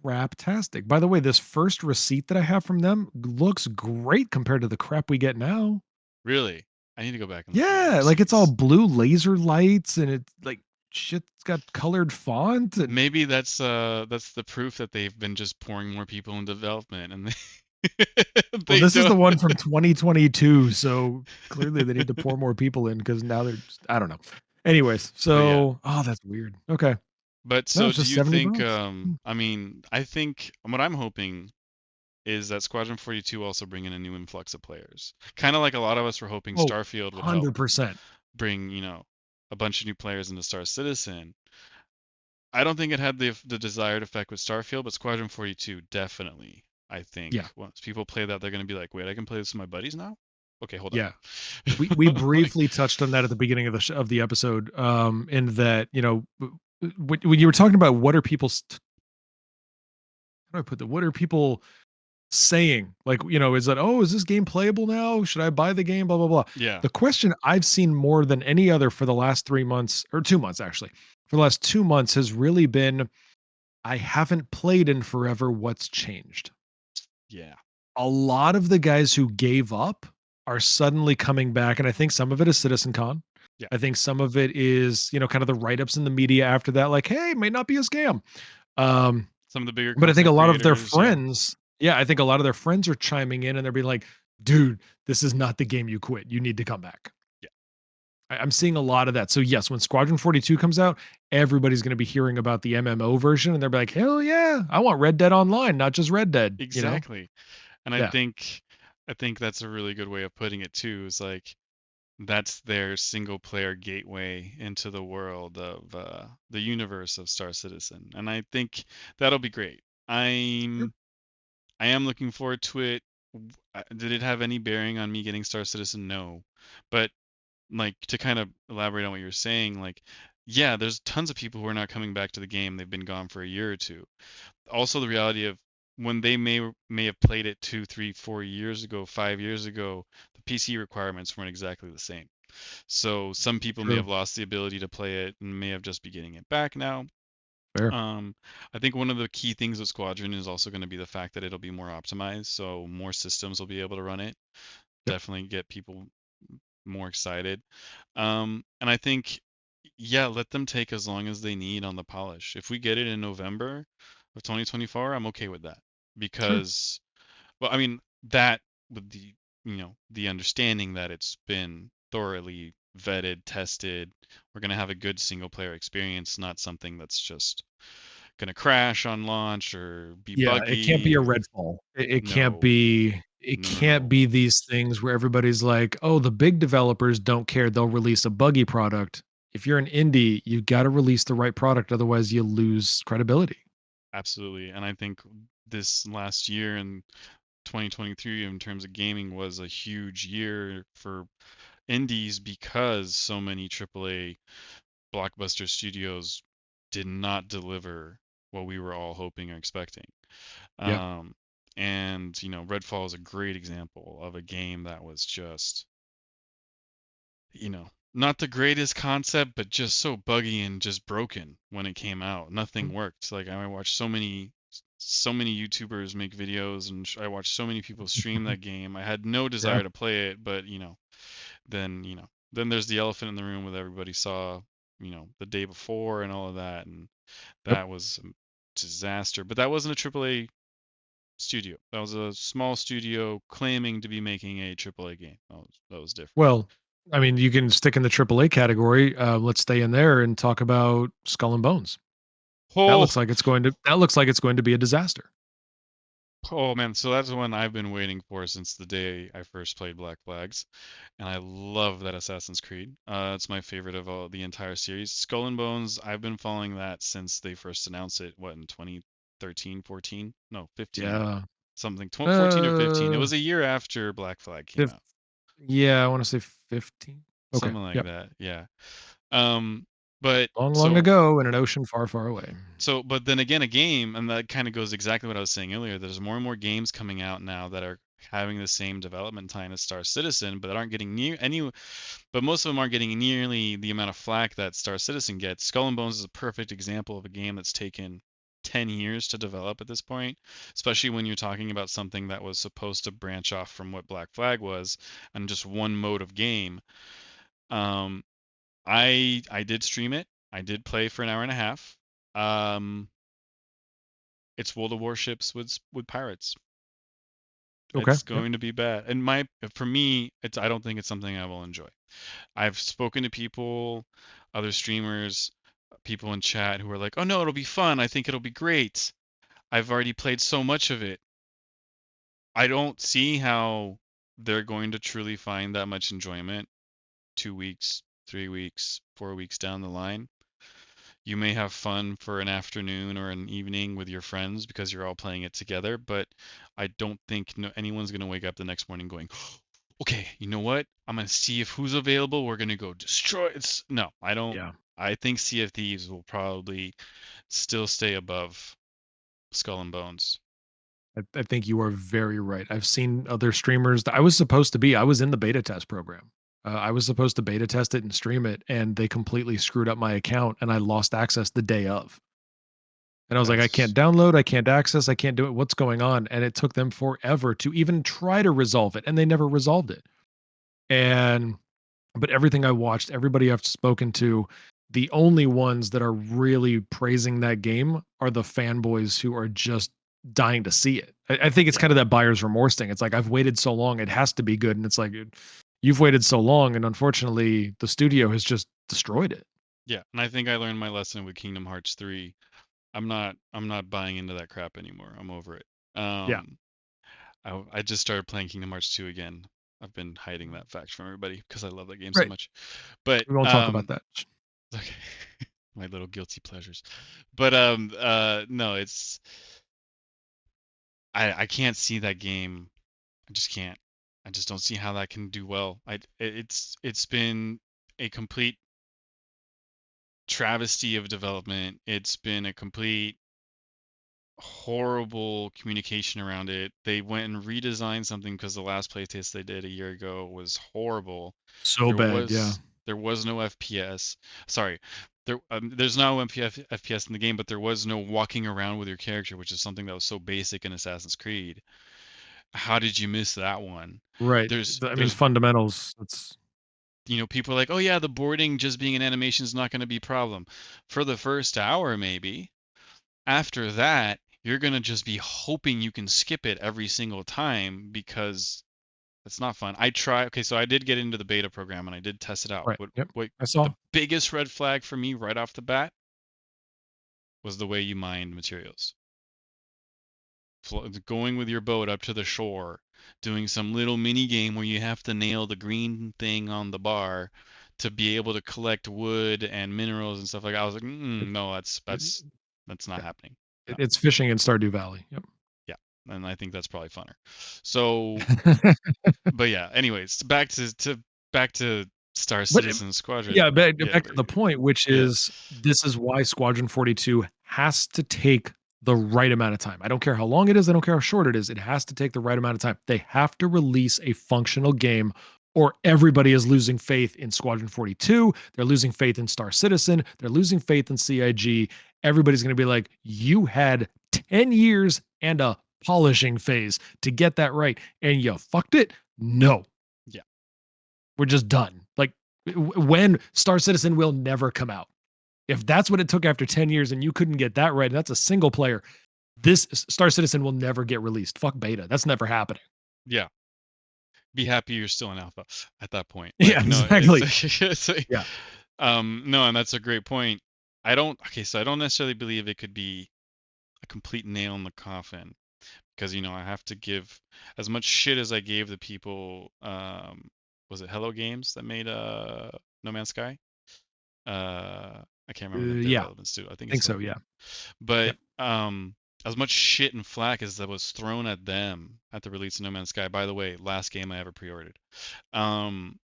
Craptastic. By the way, this first receipt that I have from them looks great compared to the crap we get now. Really? I need to go back and look at my Yeah, like it's all receipts. blue laser lights and it's like shit's got colored font and Maybe that's the proof that they've been just pouring more people in development and well, they this is don't. the one from 2022, so clearly they need to pour more people in because now they're just, I don't know. Anyways, But yeah. so oh, that's weird. Okay. But No, so it's do just you 70 think bucks. I mean, I think what I'm hoping is that Squadron 42 also bring in a new influx of players. Kind of like a lot of us were hoping Oh, Starfield would help 100%. bring, a bunch of new players into Star Citizen. I don't think it had the desired effect with Starfield, but Squadron 42 definitely. I think Yeah. once people play that, they're going to be like, "Wait, I can play this with my buddies now?" Okay, hold up. Yeah. We Like, briefly touched on that at the beginning of of the episode in that, when you were talking about what are people's how do I put that? What are people saying? Like, is that, "Oh, is this game playable now? Should I buy the game?" Blah, blah, blah. yeah, The question I've seen more than any other for the last 3 months or 2 months, actually, for the last 2 months has really been, "I haven't played in forever. What's changed?" yeah, A lot of the guys who gave up are suddenly coming back, and I think some of it is CitizenCon. yeah. I think some of it is, kind of the write-ups in the media after that, like, "Hey, it may not be a scam." Um, Some of the bigger but I think a content lot of their creators, yeah, friends yeah, I think a lot of their friends are chiming in and they're being like, "Dude, this is not the game you quit. You need to come back." yeah, I'm seeing a lot of that. So yes, when Squadron 42 comes out, everybody's going to be hearing about the MMO version and they're like, "Hell yeah, I want Red Dead Online, not just Red Dead." exactly. And Yeah. I think that's a really good way of putting it too. Is like that's their single player gateway into the world of the universe of Star Citizen, and I think that'll be great. Sure. I am looking forward to it. Did it have any bearing on me getting Star Citizen? No, but like to kind of elaborate on what you're saying, like yeah, there's tons of people who are not coming back to the game. They've been gone for a year or two. Also, the reality of when they may have played it 2, 3, 4 years ago, 5 years ago, the PC requirements weren't exactly the same. So some people may True. have lost the ability to play it and may have just be getting it back now. Fair. Um, I think one of the key things with Squadron is also going to be the fact that it'll be more optimized, so more systems will be able to run it. Yep. Definitely get people more excited. And I think, yeah, let them take as long as they need on the polish. If we get it in November of 2024, I'm okay with that Sure. because, well, I mean, that with the understanding that it's been thoroughly vetted, tested, we're gonna have a good single player experience, not something that's just gonna crash on launch or be Yeah, it can't be buggy a or Redfall. It can't no, be it no, no, can't no. be these things where everybody's like, "Oh, the big developers don't care. They'll release a buggy product." If you're an indie, you gotta release the right product, otherwise you lose credibility. Absolutely. And I think this last year in 2023 in terms of gaming was a huge year for indies because so many AAA blockbuster studios did not deliver what we were all hoping or expecting. Yeah. Um, and Redfall is a great example of a game that was just, not the greatest concept, but just so buggy and just broken when it came out. Nothing Mm. worked. Like I watched so many YouTubers make videos, and I watched so many people stream that game. I had no Yeah. desire to play it, but then then there's the elephant in the room with everybody saw, the day before and all of that, and Yep. that was a disaster. But that wasn't a AAA studio. That was a small studio claiming to be making a AAA game. That was different. Well, I mean, you can stick in the AAA category. Let's stay in there and talk about Skull and Bones. That Oh, looks like it's going to be a disaster. oh man, so that's the one I've been waiting for since the day I first played Black Flags, and I love that Assassin's Creed. It's my favorite of all the entire series. Skull and Bones, I've been following that since they first announced it, what, in 2013, 14? No, 15. Yeah. Something, 14 or 15. It Uh, was a year after Black Flag came fif- out. yeah, I want to say 15. Okay. Something like Yep. that, yeah. Um, but Long, long so ago in an ocean far, far away. but then again, a game, and that kind of goes exactly what I was saying earlier. There's more and more games coming out now that are having the same development time as Star Citizen, but that aren't getting but most of them aren't getting nearly the amount of flack that Star Citizen gets. Skull and Bones is a perfect example of a game that's taken 10 years to develop at this point, especially when you're talking about something that was supposed to branch off from what Black Flag was and just one mode of game. Um, I did stream it. I did play for an hour and a half. Um, it's World of Warships with pirates. Okay. It's Yep. going to be bad. And for me, I don't think it's something I will enjoy. I've spoken to people, other streamers, people in chat who are like, "Oh no, it'll be fun. I think it'll be great. I've already played so much of it." I don't see how they're going to truly find that much enjoyment 2 weeks, 3 weeks, 4 weeks down the line. You may have fun for an afternoon or an evening with your friends because you're all playing it together, but I don't think anyone's going to wake up the next morning going, okay, you know what? I'm going to see if who's available. We're going to go destroy it. No, I don't. Yeah. I think Sea of Thieves will probably still stay above Skull and Bones. I think you are very right. I've seen other streamers. I was supposed to be. I was in the beta test program. I was supposed to beta test it and stream it, and they completely screwed up my account, and I lost access the day of. And I was like, I That's can't download, I can't access, I can't do it. What's going on? And it took them forever to even try to resolve it, and they never resolved it. And but everything I watched, everybody I've spoken to, the only ones that are really praising that game are the fanboys who are just dying to see it. I think it's yeah. kind of that buyer's remorse thing. It's like, I've waited so long, it has to be good. And it's like, you've waited so long, and unfortunately, the studio has just destroyed it. Yeah, and I think I learned my lesson with Kingdom Hearts 3. I'm not buying into that crap anymore. I'm over it. Yeah. I just started playing Kingdom Hearts 2 again. I've been hiding that fact from everybody because I love that game so Right. much. But We won't talk about that. okay, my little guilty pleasures. But no, I can't see that game. I just can't. I just don't see how that can do well. It's been a complete travesty of development. It's been a complete horrible communication around it. They went and redesigned something because the last playtest they did a year ago was horrible. So There bad, yeah. was there was no FPS. Sorry, there's no FPS in the game, but there was no walking around with your character, which is something that was so basic in Assassin's Creed. How did you miss that one? Right. I mean, There's fundamentals. It's people are like, oh yeah, the boarding just being an animation is not going to be a problem for the first hour maybe. After that, you're going to just be hoping you can skip it every single time because it's not fun. Okay, so I did get into the beta program and I did test it out. right. Yep. What I saw. the biggest red flag for me right off the bat was the way you mined materials. Going with your boat up to the shore, doing some little mini game where you have to nail the green thing on the bar to be able to collect wood and minerals and stuff like that. I was like, It, no, it, that's not yeah. happening. No. It's fishing in Stardew Valley. Yep. Yeah, and I think that's probably funner. So, but yeah. Anyways, back to Star But Citizen Squadron. yeah, Yeah, back to the point, which yeah, is this is why Squadron 42 has to take the right amount of time. I don't care how long it is, I don't care how short it is. It has to take the right amount of time. They have to release a functional game, or everybody is losing faith in Squadron 42. They're losing faith in Star Citizen. They're losing faith in CIG. Everybody's going to be like, you had 10 years and a polishing phase to get that right, and you fucked it. No, yeah, we're just done. Like, when Star Citizen will never come out. If that's what it took after 10 years and you couldn't get that right, and that's a single player, this Star Citizen will never get released. Fuck beta. That's never happening. Yeah. Be happy you're still in alpha at that point. Yeah, Like, no, it's exactly. it's like, Yeah. no, and that's a great point. So I don't necessarily believe it could be a complete nail in the coffin because, I have to give as much shit as I gave the people, was it Hello Games that made No Man's Sky? I can't remember the Yeah. development studio. I think I it's think so. Hello Yeah. Games. But Yep. as much shit and flack as that was thrown at them at the release of No Man's Sky, by the way, last game I ever pre-ordered. Um,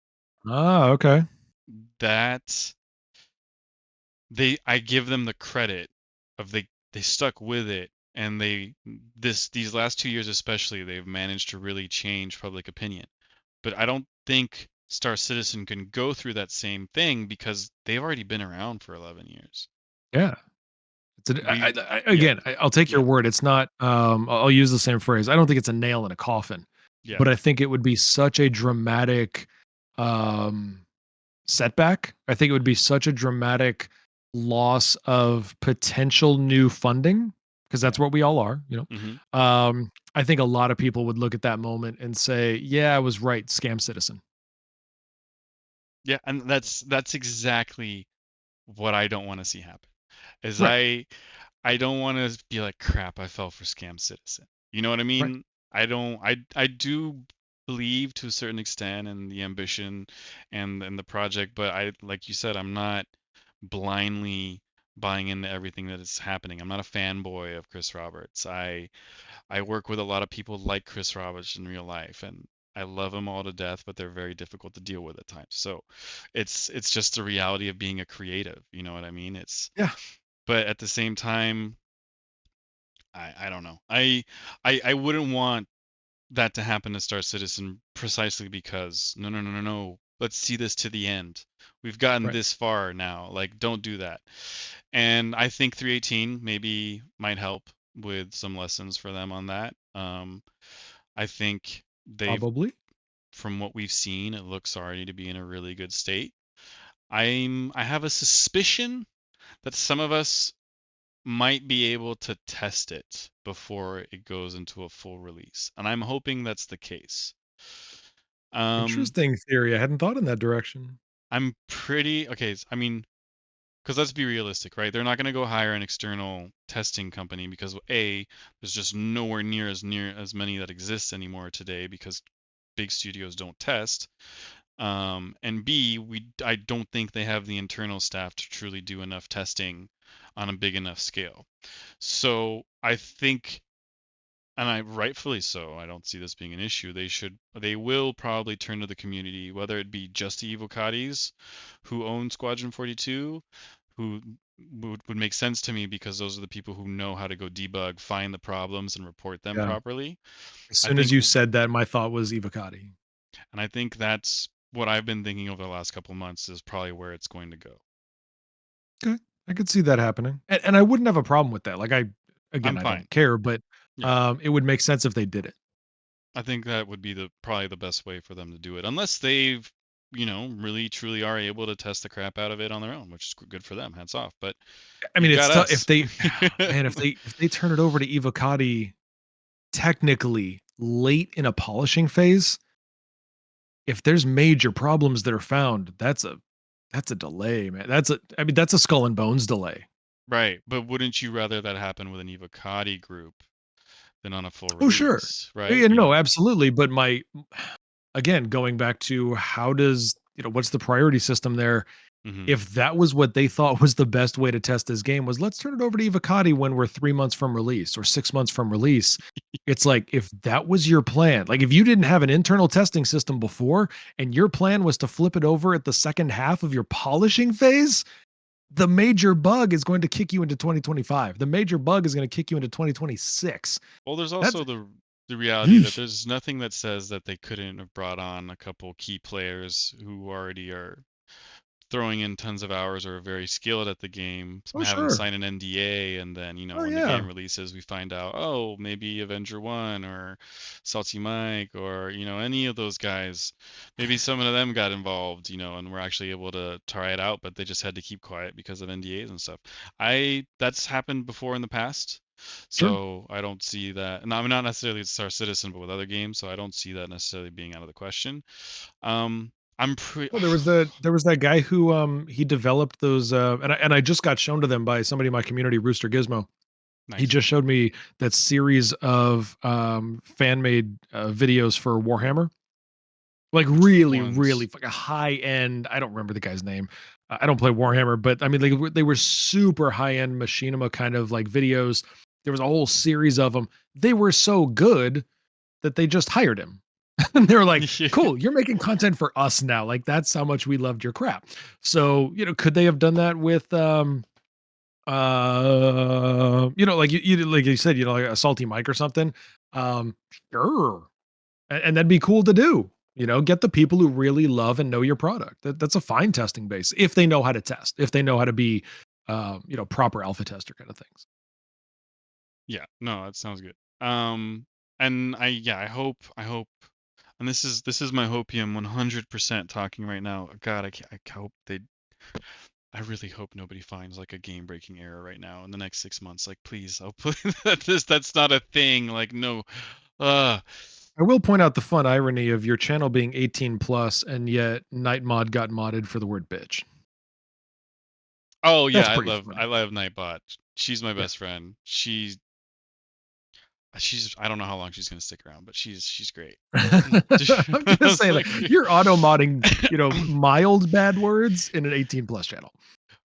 Ah, okay. that I give them the credit of they stuck with it, and these last 2 years especially, they've managed to really change public opinion. But I don't think Star Citizen can go through that same thing because they've already been around for 11 years. Yeah. We Yeah, Again, I'll take your yeah, word. It's not. I'll use the same phrase. I don't think it's a nail in a coffin, yeah, but I think it would be such a dramatic um, setback. I think it would be such a dramatic loss of potential new funding because yeah. that's what we all are. Hmm. I think a lot of people would look at that moment and say, "Yeah, I was right. Scam Citizen." Yeah, and that's exactly what I don't want to see happen. Is Right. I don't want to be like, crap, I fell for Scam Citizen. You know what I Right. mean? I don't. I do believe to a certain extent in the ambition and the project, but like you said, I'm not blindly buying into everything that is happening. I'm not a fanboy of Chris Roberts. I work with a lot of people like Chris Roberts in real life, and I love them all to death, but they're very difficult to deal with at times. So it's just the reality of being a creative. You know what I mean? Yeah. But at the same time, I don't know. I wouldn't want that to happen to Star Citizen precisely because no, no, no, no, no. Let's see this to the end. We've gotten Right. this far now. Like, don't do that. And I think 318 maybe might help with some lessons for them on that. I think Probably. from what we've seen, it looks already to be in a really good state. I have a suspicion that some of us might be able to test it before it goes into a full release, and I'm hoping that's the case. Um, Interesting theory. I hadn't thought in that direction. I'm pretty okay. I mean, because let's be realistic, right? They're not going to go hire an external testing company because A, there's just nowhere near as many that exist anymore today because big studios don't test. And B, I don't think they have the internal staff to truly do enough testing on a big enough scale. So I think, and I rightfully so, I don't see this being an issue. They will probably turn to the community, whether it be just the Evocadis who own Squadron 42, who would make sense to me because those are the people who know how to go debug, find the problems, and report them Yeah. properly. As I soon as think, you said that, my thought was Evocati. and I think that's what I've been thinking over the last couple of months is probably where it's going to go. Okay. I could see that happening. And I wouldn't have a problem with that. Like again, I'm I fine. don't care, but Yeah. it would make sense if they did it. I think that would be probably the best way for them to do it, unless they've, really truly are able to test the crap out of it on their own, which is good for them. Hats off. But I mean, you've it's got tough if us. they man, if they turn it over to Evocati technically late in a polishing phase, if there's major problems that are found, that's a delay, man. I mean, that's a skull and bones delay. Right, but wouldn't you rather that happen with an Evocati group than on a full Oh, sure. release, right? Yeah, no, absolutely. But again, going back to how does, what's the priority system there? Hmm. If that was what they thought was the best way to test this game was let's turn it over to Evocati when we're 3 months from release or 6 months from release. It's like if that was your plan, like if you didn't have an internal testing system before and your plan was to flip it over at the second half of your polishing phase, the major bug is going to kick you into 2025. The major bug is going to kick you into 2026. Well, there's That's also the reality that yeesh. there's nothing that says that they couldn't have brought on a couple key players who already are throwing in tons of hours or are very skilled at the game, Oh, having sure. signed an NDA, and then, Oh, when the game yeah. releases, we find out, oh, maybe Avenger One or Salty Mike or, any of those guys. Maybe some of them got involved, and were actually able to try it out, but they just had to keep quiet because of NDAs and stuff. That's happened before in the past. Sure. So I don't see that. And I'm not necessarily with Star Citizen, but with other games, so I don't see that necessarily being out of the question. Um, I'm pretty Well, there was that guy who he developed those and I just got shown to them by somebody in my community, Rooster Gizmo. He nice. just showed me that series of fan made videos for Warhammer. Like Which really, really ones? like a high end. I don't remember the guy's name. I don't play Warhammer, but I mean, they were super high end machinima kind of like videos. There was a whole series of them. They were so good that they just hired him. And they were like, cool, you're making content for us now. Like that's how much we loved your crap. So, could they have done that with like like you said, like a salty mic or something? Um, sure. And that'd be cool to do. Get the people who really love and know your product. That's a fine testing base if they know how to test, if they know how to be proper alpha tester kind of things. Yeah, no, that sounds good. And I hope, and this is my hopium 100% talking right now. God, I hope I really hope nobody finds like a game-breaking error right now in the next 6 months. Like, please, oh, please, that's not a thing. Like, no, uh, I will point out the fun irony of your channel being 18 plus and yet Night Mod got modded for the word bitch. oh yeah, That's I pretty love funny. I love Nightbot. She's my Yeah. best friend. She's I don't know how long she's gonna stick around, but she's great. I'm just It's saying that like, you're auto modding, mild bad words in an 18 plus channel.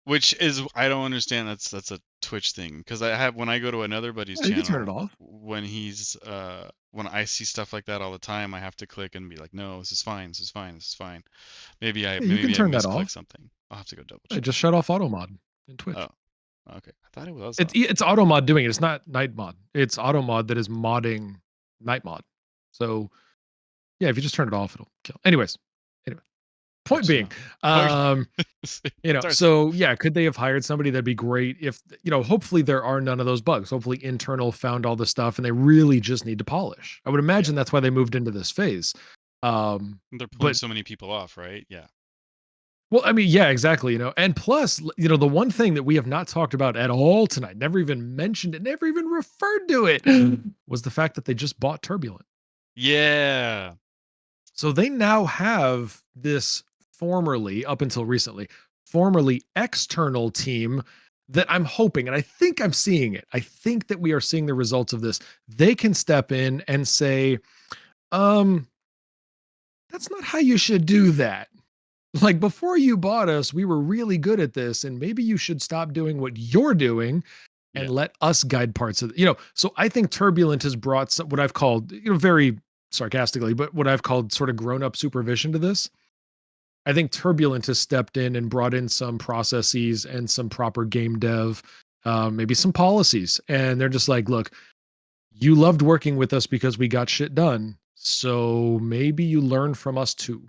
which is I don't understand. That's a Twitch thing because I have when I go to another buddy's Yeah, you can turn it channel off. when I see stuff like that all the time, I have to click and be like, no, this is fine, this is fine, this is fine. Maybe I Yeah, you can maybe I turn that misclicked off. something. I'll have to go double I check. just shut off auto mod in Oh, Twitch. okay. I thought it was It's off. it's auto mod doing it. It's not night mod. It's auto mod that is modding night mod. So yeah, if you just turn it off, it'll kill. Anyway, Good point to being, know. Okay. um, Sorry. so yeah, could they have hired somebody? That'd be great. If hopefully there are none of those bugs. Hopefully internal found all the stuff, and they really just need to polish. I would Yeah. imagine that's why they moved into this phase. They're pulling But so many people off, right? Yeah. well, I mean, yeah, exactly. And plus, the one thing that we have not talked about at all tonight, never even mentioned it, never even referred to it, was the fact that they just bought Turbulent. Yeah. So they now have this formerly, up until recently, formerly external team that I'm hoping, and I think I'm seeing it. I think that we are seeing the results of this. They can step in and say, um, that's not how you should do that. Like before you bought us, we were really good at this, and maybe you should stop doing what you're doing and Yeah. let us guide parts of So I think Turbulent has brought what I've called, very sarcastically, but what I've called sort of grown up supervision to this. I think Turbulent has stepped in and brought in some processes and some proper game dev, maybe some policies. And they're just like, look, you loved working with us because we got shit done. So maybe you learn from us too.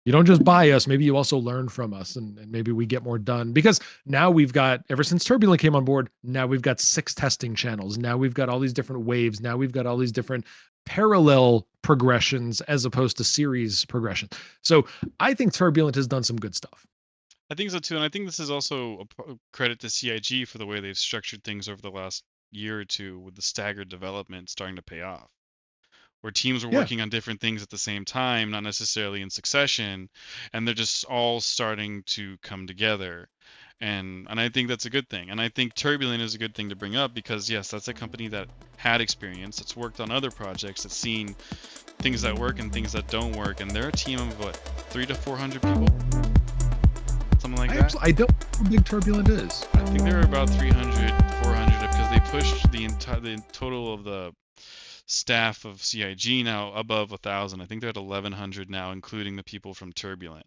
You don't just buy us, maybe you also learn from us and maybe we get more done. Because now we've got, ever since Turbulent came on board, now we've got 6 testing channels. Now we've got all these different waves. Now we've got all these different parallel progressions as opposed to series progression. So I think Turbulent has done some good stuff. I think so too, and I think this is also a credit to CIG for the way they've structured things over the last year or two with the staggered development starting to pay off. Where teams are Yeah. working on different things at the same time, not necessarily in succession, and they're just all starting to come together. And I think that's a good thing. And I think Turbulent is a good thing to bring up because yes, that's a company that had experience, that's worked on other projects, that's seen things that work and things that don't work, and they're a team of what, 300 to 400 people, something like that. I don't know how big Turbulent is. I think they were about 300, 400 because they pushed the total of the staff of CIG now above 1,000. I think they're at 1,100 now, including the people from Turbulent.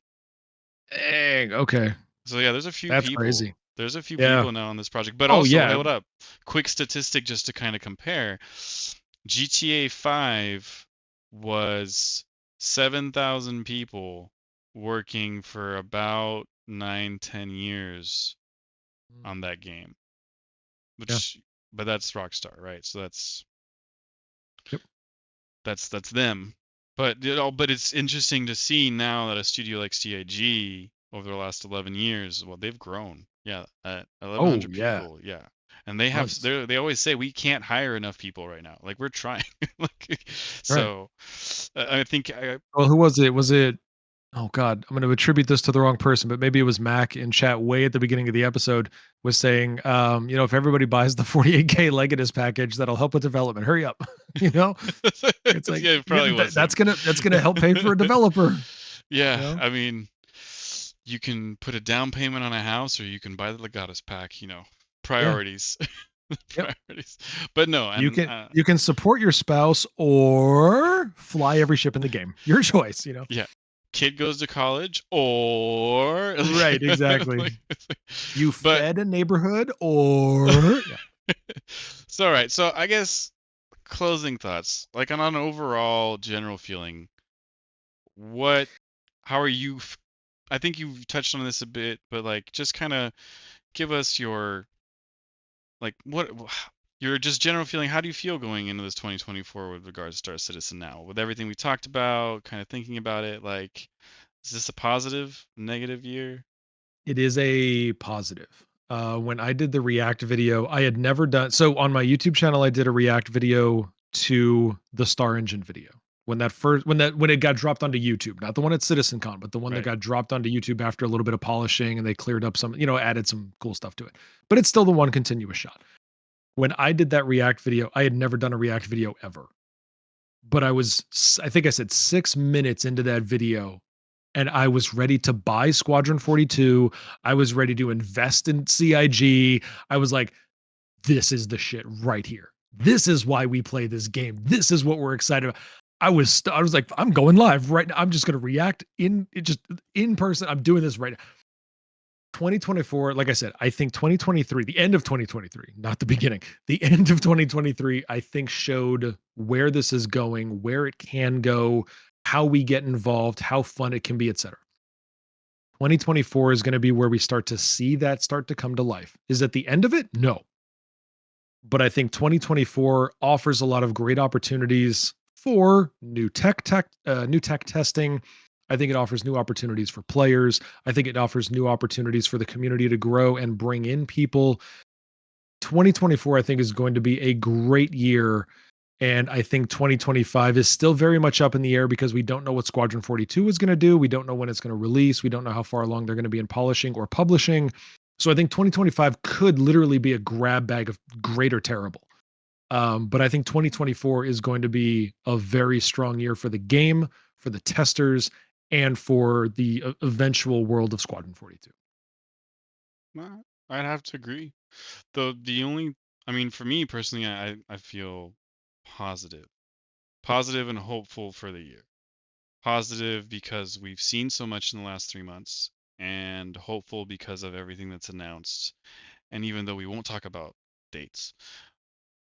Dang, okay. So yeah, there's a few That's people. crazy. There's a few Yeah. people now on this project. But Oh also, yeah. hold up. Quick statistic just to kind of compare. GTA 5 was 7,000 people working for about 9, 10 years on that game. Yeah. But that's Rockstar, right? So Yep. that's them. But but it's interesting to see now that a studio like CIG over the last 11 years, well, they've grown. Yeah, Oh 1,100 yeah. people. Yeah, and they have Tons. they always say we can't hire enough people right now. Like we're trying. Like, Right. so I think Well, who was it? Was it oh god, I'm going to attribute this to the wrong person, but maybe it was Mac in chat way at the beginning of the episode was saying, if everybody buys the 48K Legatus package, that'll help with development. Hurry up. you know, it's like, yeah, it yeah, probably was him. that's gonna help pay for a developer. You Yeah, know, I mean, you can put a down payment on a house, or you can buy the Legatus pack. yeah, Priorities, yep. priorities. But no, You and can you can support your spouse or fly every ship in the game. Your choice. yeah, kid goes to college, or Right, exactly. like, You but fed a neighborhood or yeah. so all right. So I guess closing thoughts, like on an overall general feeling, what, how are you? I think you've touched on this a bit, but like just kind of give us your like what your just general feeling. How do you feel going into this 2024 with regards to Star Citizen now, with everything we talked about, kind of thinking about it? Like, is this a positive, negative year? It is a positive. When I did the React video, I had never done so on my YouTube channel. I did a React video to the Star Engine video when it got dropped onto YouTube, not the one at CitizenCon, but the one that Right. got dropped onto YouTube after a little bit of polishing and they cleared up some, added some cool stuff to it. But it's still the one continuous shot. When I did that React video, I had never done a React video ever, but I think I said 6 minutes into that video and I was ready to buy Squadron 42. I was ready to invest in CIG. I was like, this is the shit right here. This is why we play this game. This is what we're excited about. I was like, I'm going live right now. I'm just going to react just in person. I'm doing this right now. 2024, like I said, I think 2023, the end of 2023, not the beginning, the end of 2023, I think showed where this is going, where it can go, how we get involved, how fun it can be, etc. 2024 is going to be where we start to see that start to come to life. Is it the end of it? No. But I think 2024 offers a lot of great opportunities for new tech testing. I think it offers new opportunities for players. I think it offers new opportunities for the community to grow and bring in people. 2024, I think, is going to be a great year. And I think 2025 is still very much up in the air because we don't know what Squadron 42 is going to do. We don't know when it's going to release. We don't know how far along they're going to be in polishing or publishing. So I think 2025 could literally be a grab bag of great or terrible. But I think 2024 is going to be a very strong year for the game, for the testers, and for the eventual world of Squadron 42. I'd have to agree. Though the only, I mean, for me personally, I feel positive, positive and hopeful for the year. Positive because we've seen so much in the last 3 months, and hopeful because of everything that's announced. And even though we won't talk about dates,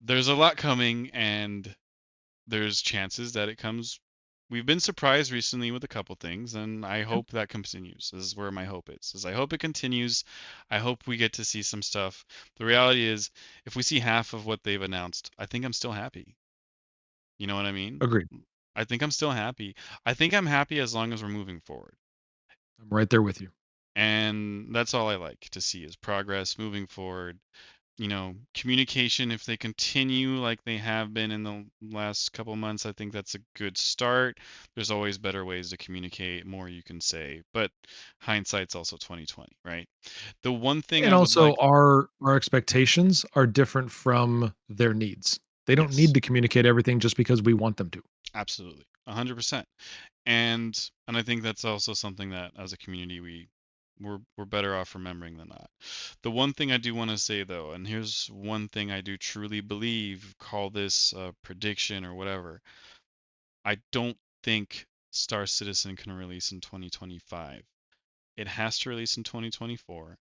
there's a lot coming, and there's chances that it comes. We've been surprised recently with a couple things, and I Yep. hope that continues. This is where my hope is I hope it continues. I hope we get to see some stuff. The reality is, if we see half of what they've announced, I think I'm still happy. You know what I mean? Agreed. I think I'm still happy. I think I'm happy as long as we're moving forward. I'm right there with you. And that's all I like to see is progress moving forward. Communication, if they continue like they have been in the last couple months, I think that's a good start. There's always better ways to communicate, more you can say, but hindsight's also 2020, right? The one thing And I would also like, our expectations are different from their needs. They don't need yes, to communicate everything just because we want them to. absolutely, 100%. And I think that's also something that as a community we're better off remembering than not. The one thing I do want to say though, and here's one thing I do truly believe, call this a prediction or whatever, I don't think Star Citizen can release in 2025. It has to release in 2024,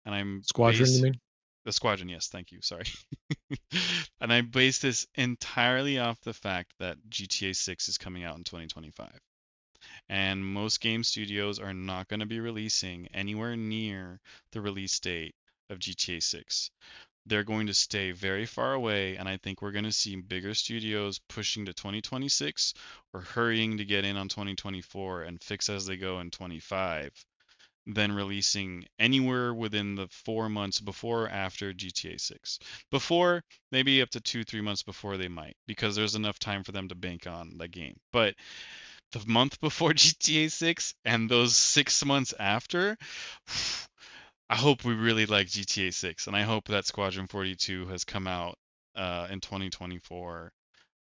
and I'm Squadron, you base mean? the Squadron, yes, thank you, sorry. And I base this entirely off the fact that GTA 6 is coming out in 2025. And most game studios are not going to be releasing anywhere near the release date of GTA 6. They're going to stay very far away, and I think we're going to see bigger studios pushing to 2026 or hurrying to get in on 2024 and fix as they go in 25. than releasing anywhere within the 4 months before or after GTA 6. Before, maybe up to 2, 3 months before they might, because there's enough time for them to bank on the game. But the month before GTA 6 and those 6 months after, I hope we really like GTA 6, and I hope that Squadron 42 has come out in 2024,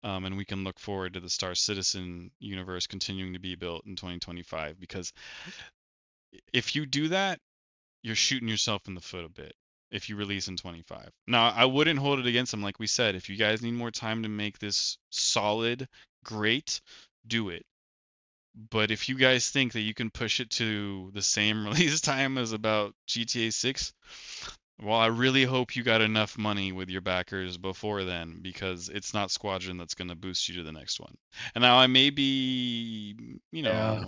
and we can look forward to the Star Citizen universe continuing to be built in 2025. Because if you do that, you're shooting yourself in the foot a bit if you release in 25. Now, I wouldn't hold it against them. Like we said, if you guys need more time to make this solid, great, do it. But if you guys think that you can push it to the same release time as about GTA 6, well, I really hope you got enough money with your backers before then, because it's not Squadron that's going to boost you to the next one. And now I may be, Yeah.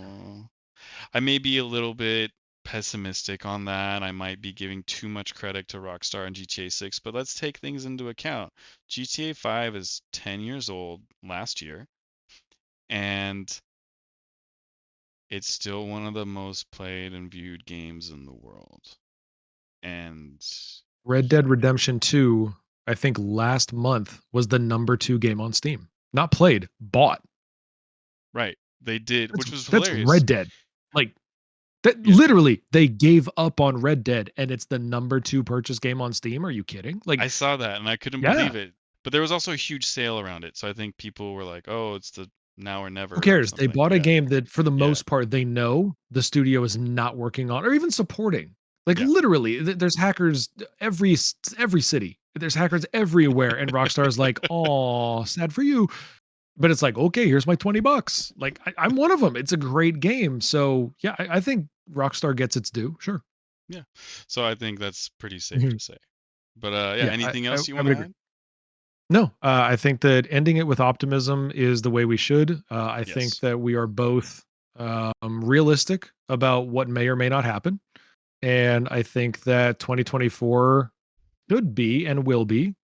I may be a little bit pessimistic on that. I might be giving too much credit to Rockstar and GTA 6, but let's take things into account. GTA 5 is 10 years old last year, and it's still one of the most played and viewed games in the world. And Red Dead Redemption 2, I think last month was the number 2 game on Steam. Not played, bought. right, they did, which was That's hilarious. Red Dead. Like that Yeah. literally they gave up on Red Dead and it's the number 2 purchase game on Steam. Are you kidding? Like, I saw that and I couldn't yeah. believe it. But there was also a huge sale around it, so I think people were like, "Oh, it's the now or never" Who or cares? They something. bought a Yeah. game that for the Yeah. most part they know the studio is not working on or even supporting. Like Yeah. literally there's hackers every city. There's hackers everywhere and Rockstar's like, "Oh, sad for you." But it's like, "Okay, here's my $20." Like I'm one of them. It's a great game. So, yeah, I think Rockstar gets its due. Sure. Yeah. So I think that's pretty safe Mhm. to say. But yeah, Yeah, anything else you I want would to agree. add? No, I think that ending it with optimism is the way we should. I think Yes. that we are both realistic about what may or may not happen. And I think that 2024 should be and will be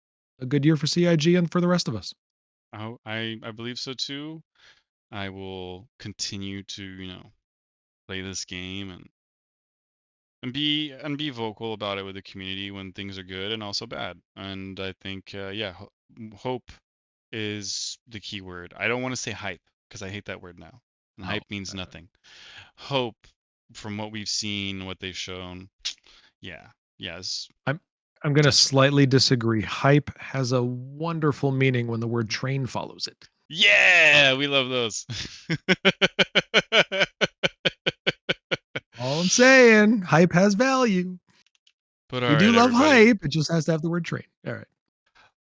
a good year for CIG and for the rest of us. I believe so too. I will continue to, play this game and be vocal about it with the community when things are good and also bad. And I think yeah, hope is the key word. I don't want to say hype because I hate that word now. And Oh, hype means nothing. Hope, from what we've seen, what they've shown, yeah, yes, I'm I'm going to definitely. slightly disagree. Hype has a wonderful meaning when the word train follows it. Yeah, we love those. All I'm saying, hype has value. But all We do right, love everybody. hype. It just has to have the word train. All right.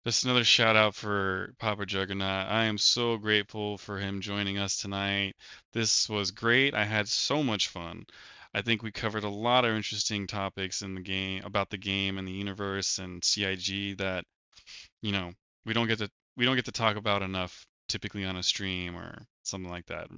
Just another shout out for Papa Juggernaut. I am so grateful for him joining us tonight. This was great. I had so much fun. I think we covered a lot of interesting topics in the game, about the game and the universe and CIG that, you know, we don't get to talk about enough typically on a stream or something like that.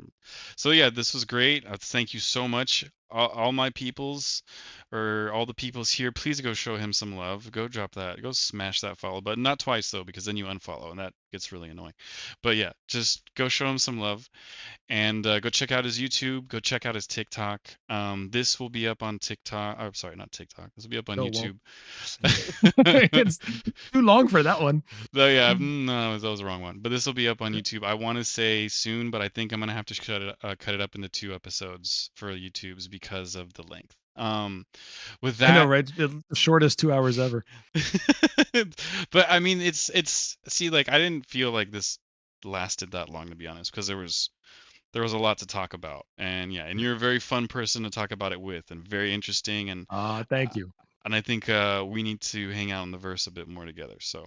So yeah, this was great. Thank you so much, all my peoples, or all the peoples here. Please go show him some love. Go drop that. Go smash that follow button. Not twice though, because then you unfollow and that gets really annoying. But yeah, just go show him some love. And go check out his YouTube. Go check out his TikTok. This will be up on TikTok. Oh, sorry, not TikTok. This will be up on No, it won't. YouTube. It's too long for that one. No, yeah, no, that was the wrong one. But this will be up on YouTube. I want to say soon, but I think I'm gonna have to cut it up into 2 episodes for YouTube's because of the length. With I know, that, right? The shortest 2 hours ever. but I mean, it's see, like I didn't feel like this lasted that long to be honest, because there was a lot to talk about, and yeah, and you're a very fun person to talk about it with, and very interesting, Thank uh, you. and I think we need to hang out in the verse a bit more together. So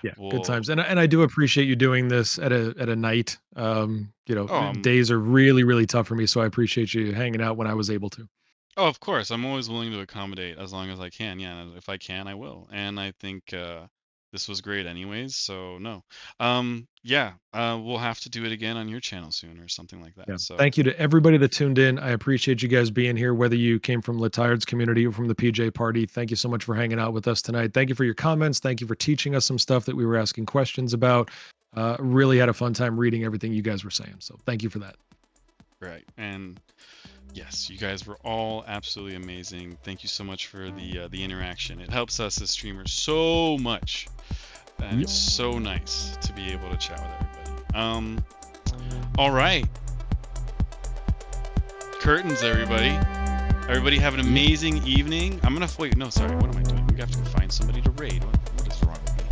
Yeah, good we'll. times. And I do appreciate you doing this at a night. Oh, Days are really, really tough for me, so I appreciate you hanging out when I was able to. oh, of course. I'm always willing to accommodate as long as I can. Yeah, and if I can, I will. And I think this was great anyways, so no. Yeah, we'll have to do it again on your channel soon or something like that. Yeah. So, Thank you to everybody that tuned in. I appreciate you guys being here, whether you came from Latired's community or from the PJ party. Thank you so much for hanging out with us tonight. Thank you for your comments. Thank you for teaching us some stuff that we were asking questions about. Really had a fun time reading everything you guys were saying. So thank you for that. Right. And yes, you guys were all absolutely amazing. Thank you so much for the interaction. It helps us as streamers so much, and Yep. it's so nice to be able to chat with everybody. All right. Curtains, everybody. Everybody have an amazing evening. I'm gonna wait. No, sorry. What am I doing? We have to go find somebody to raid. What is wrong with me?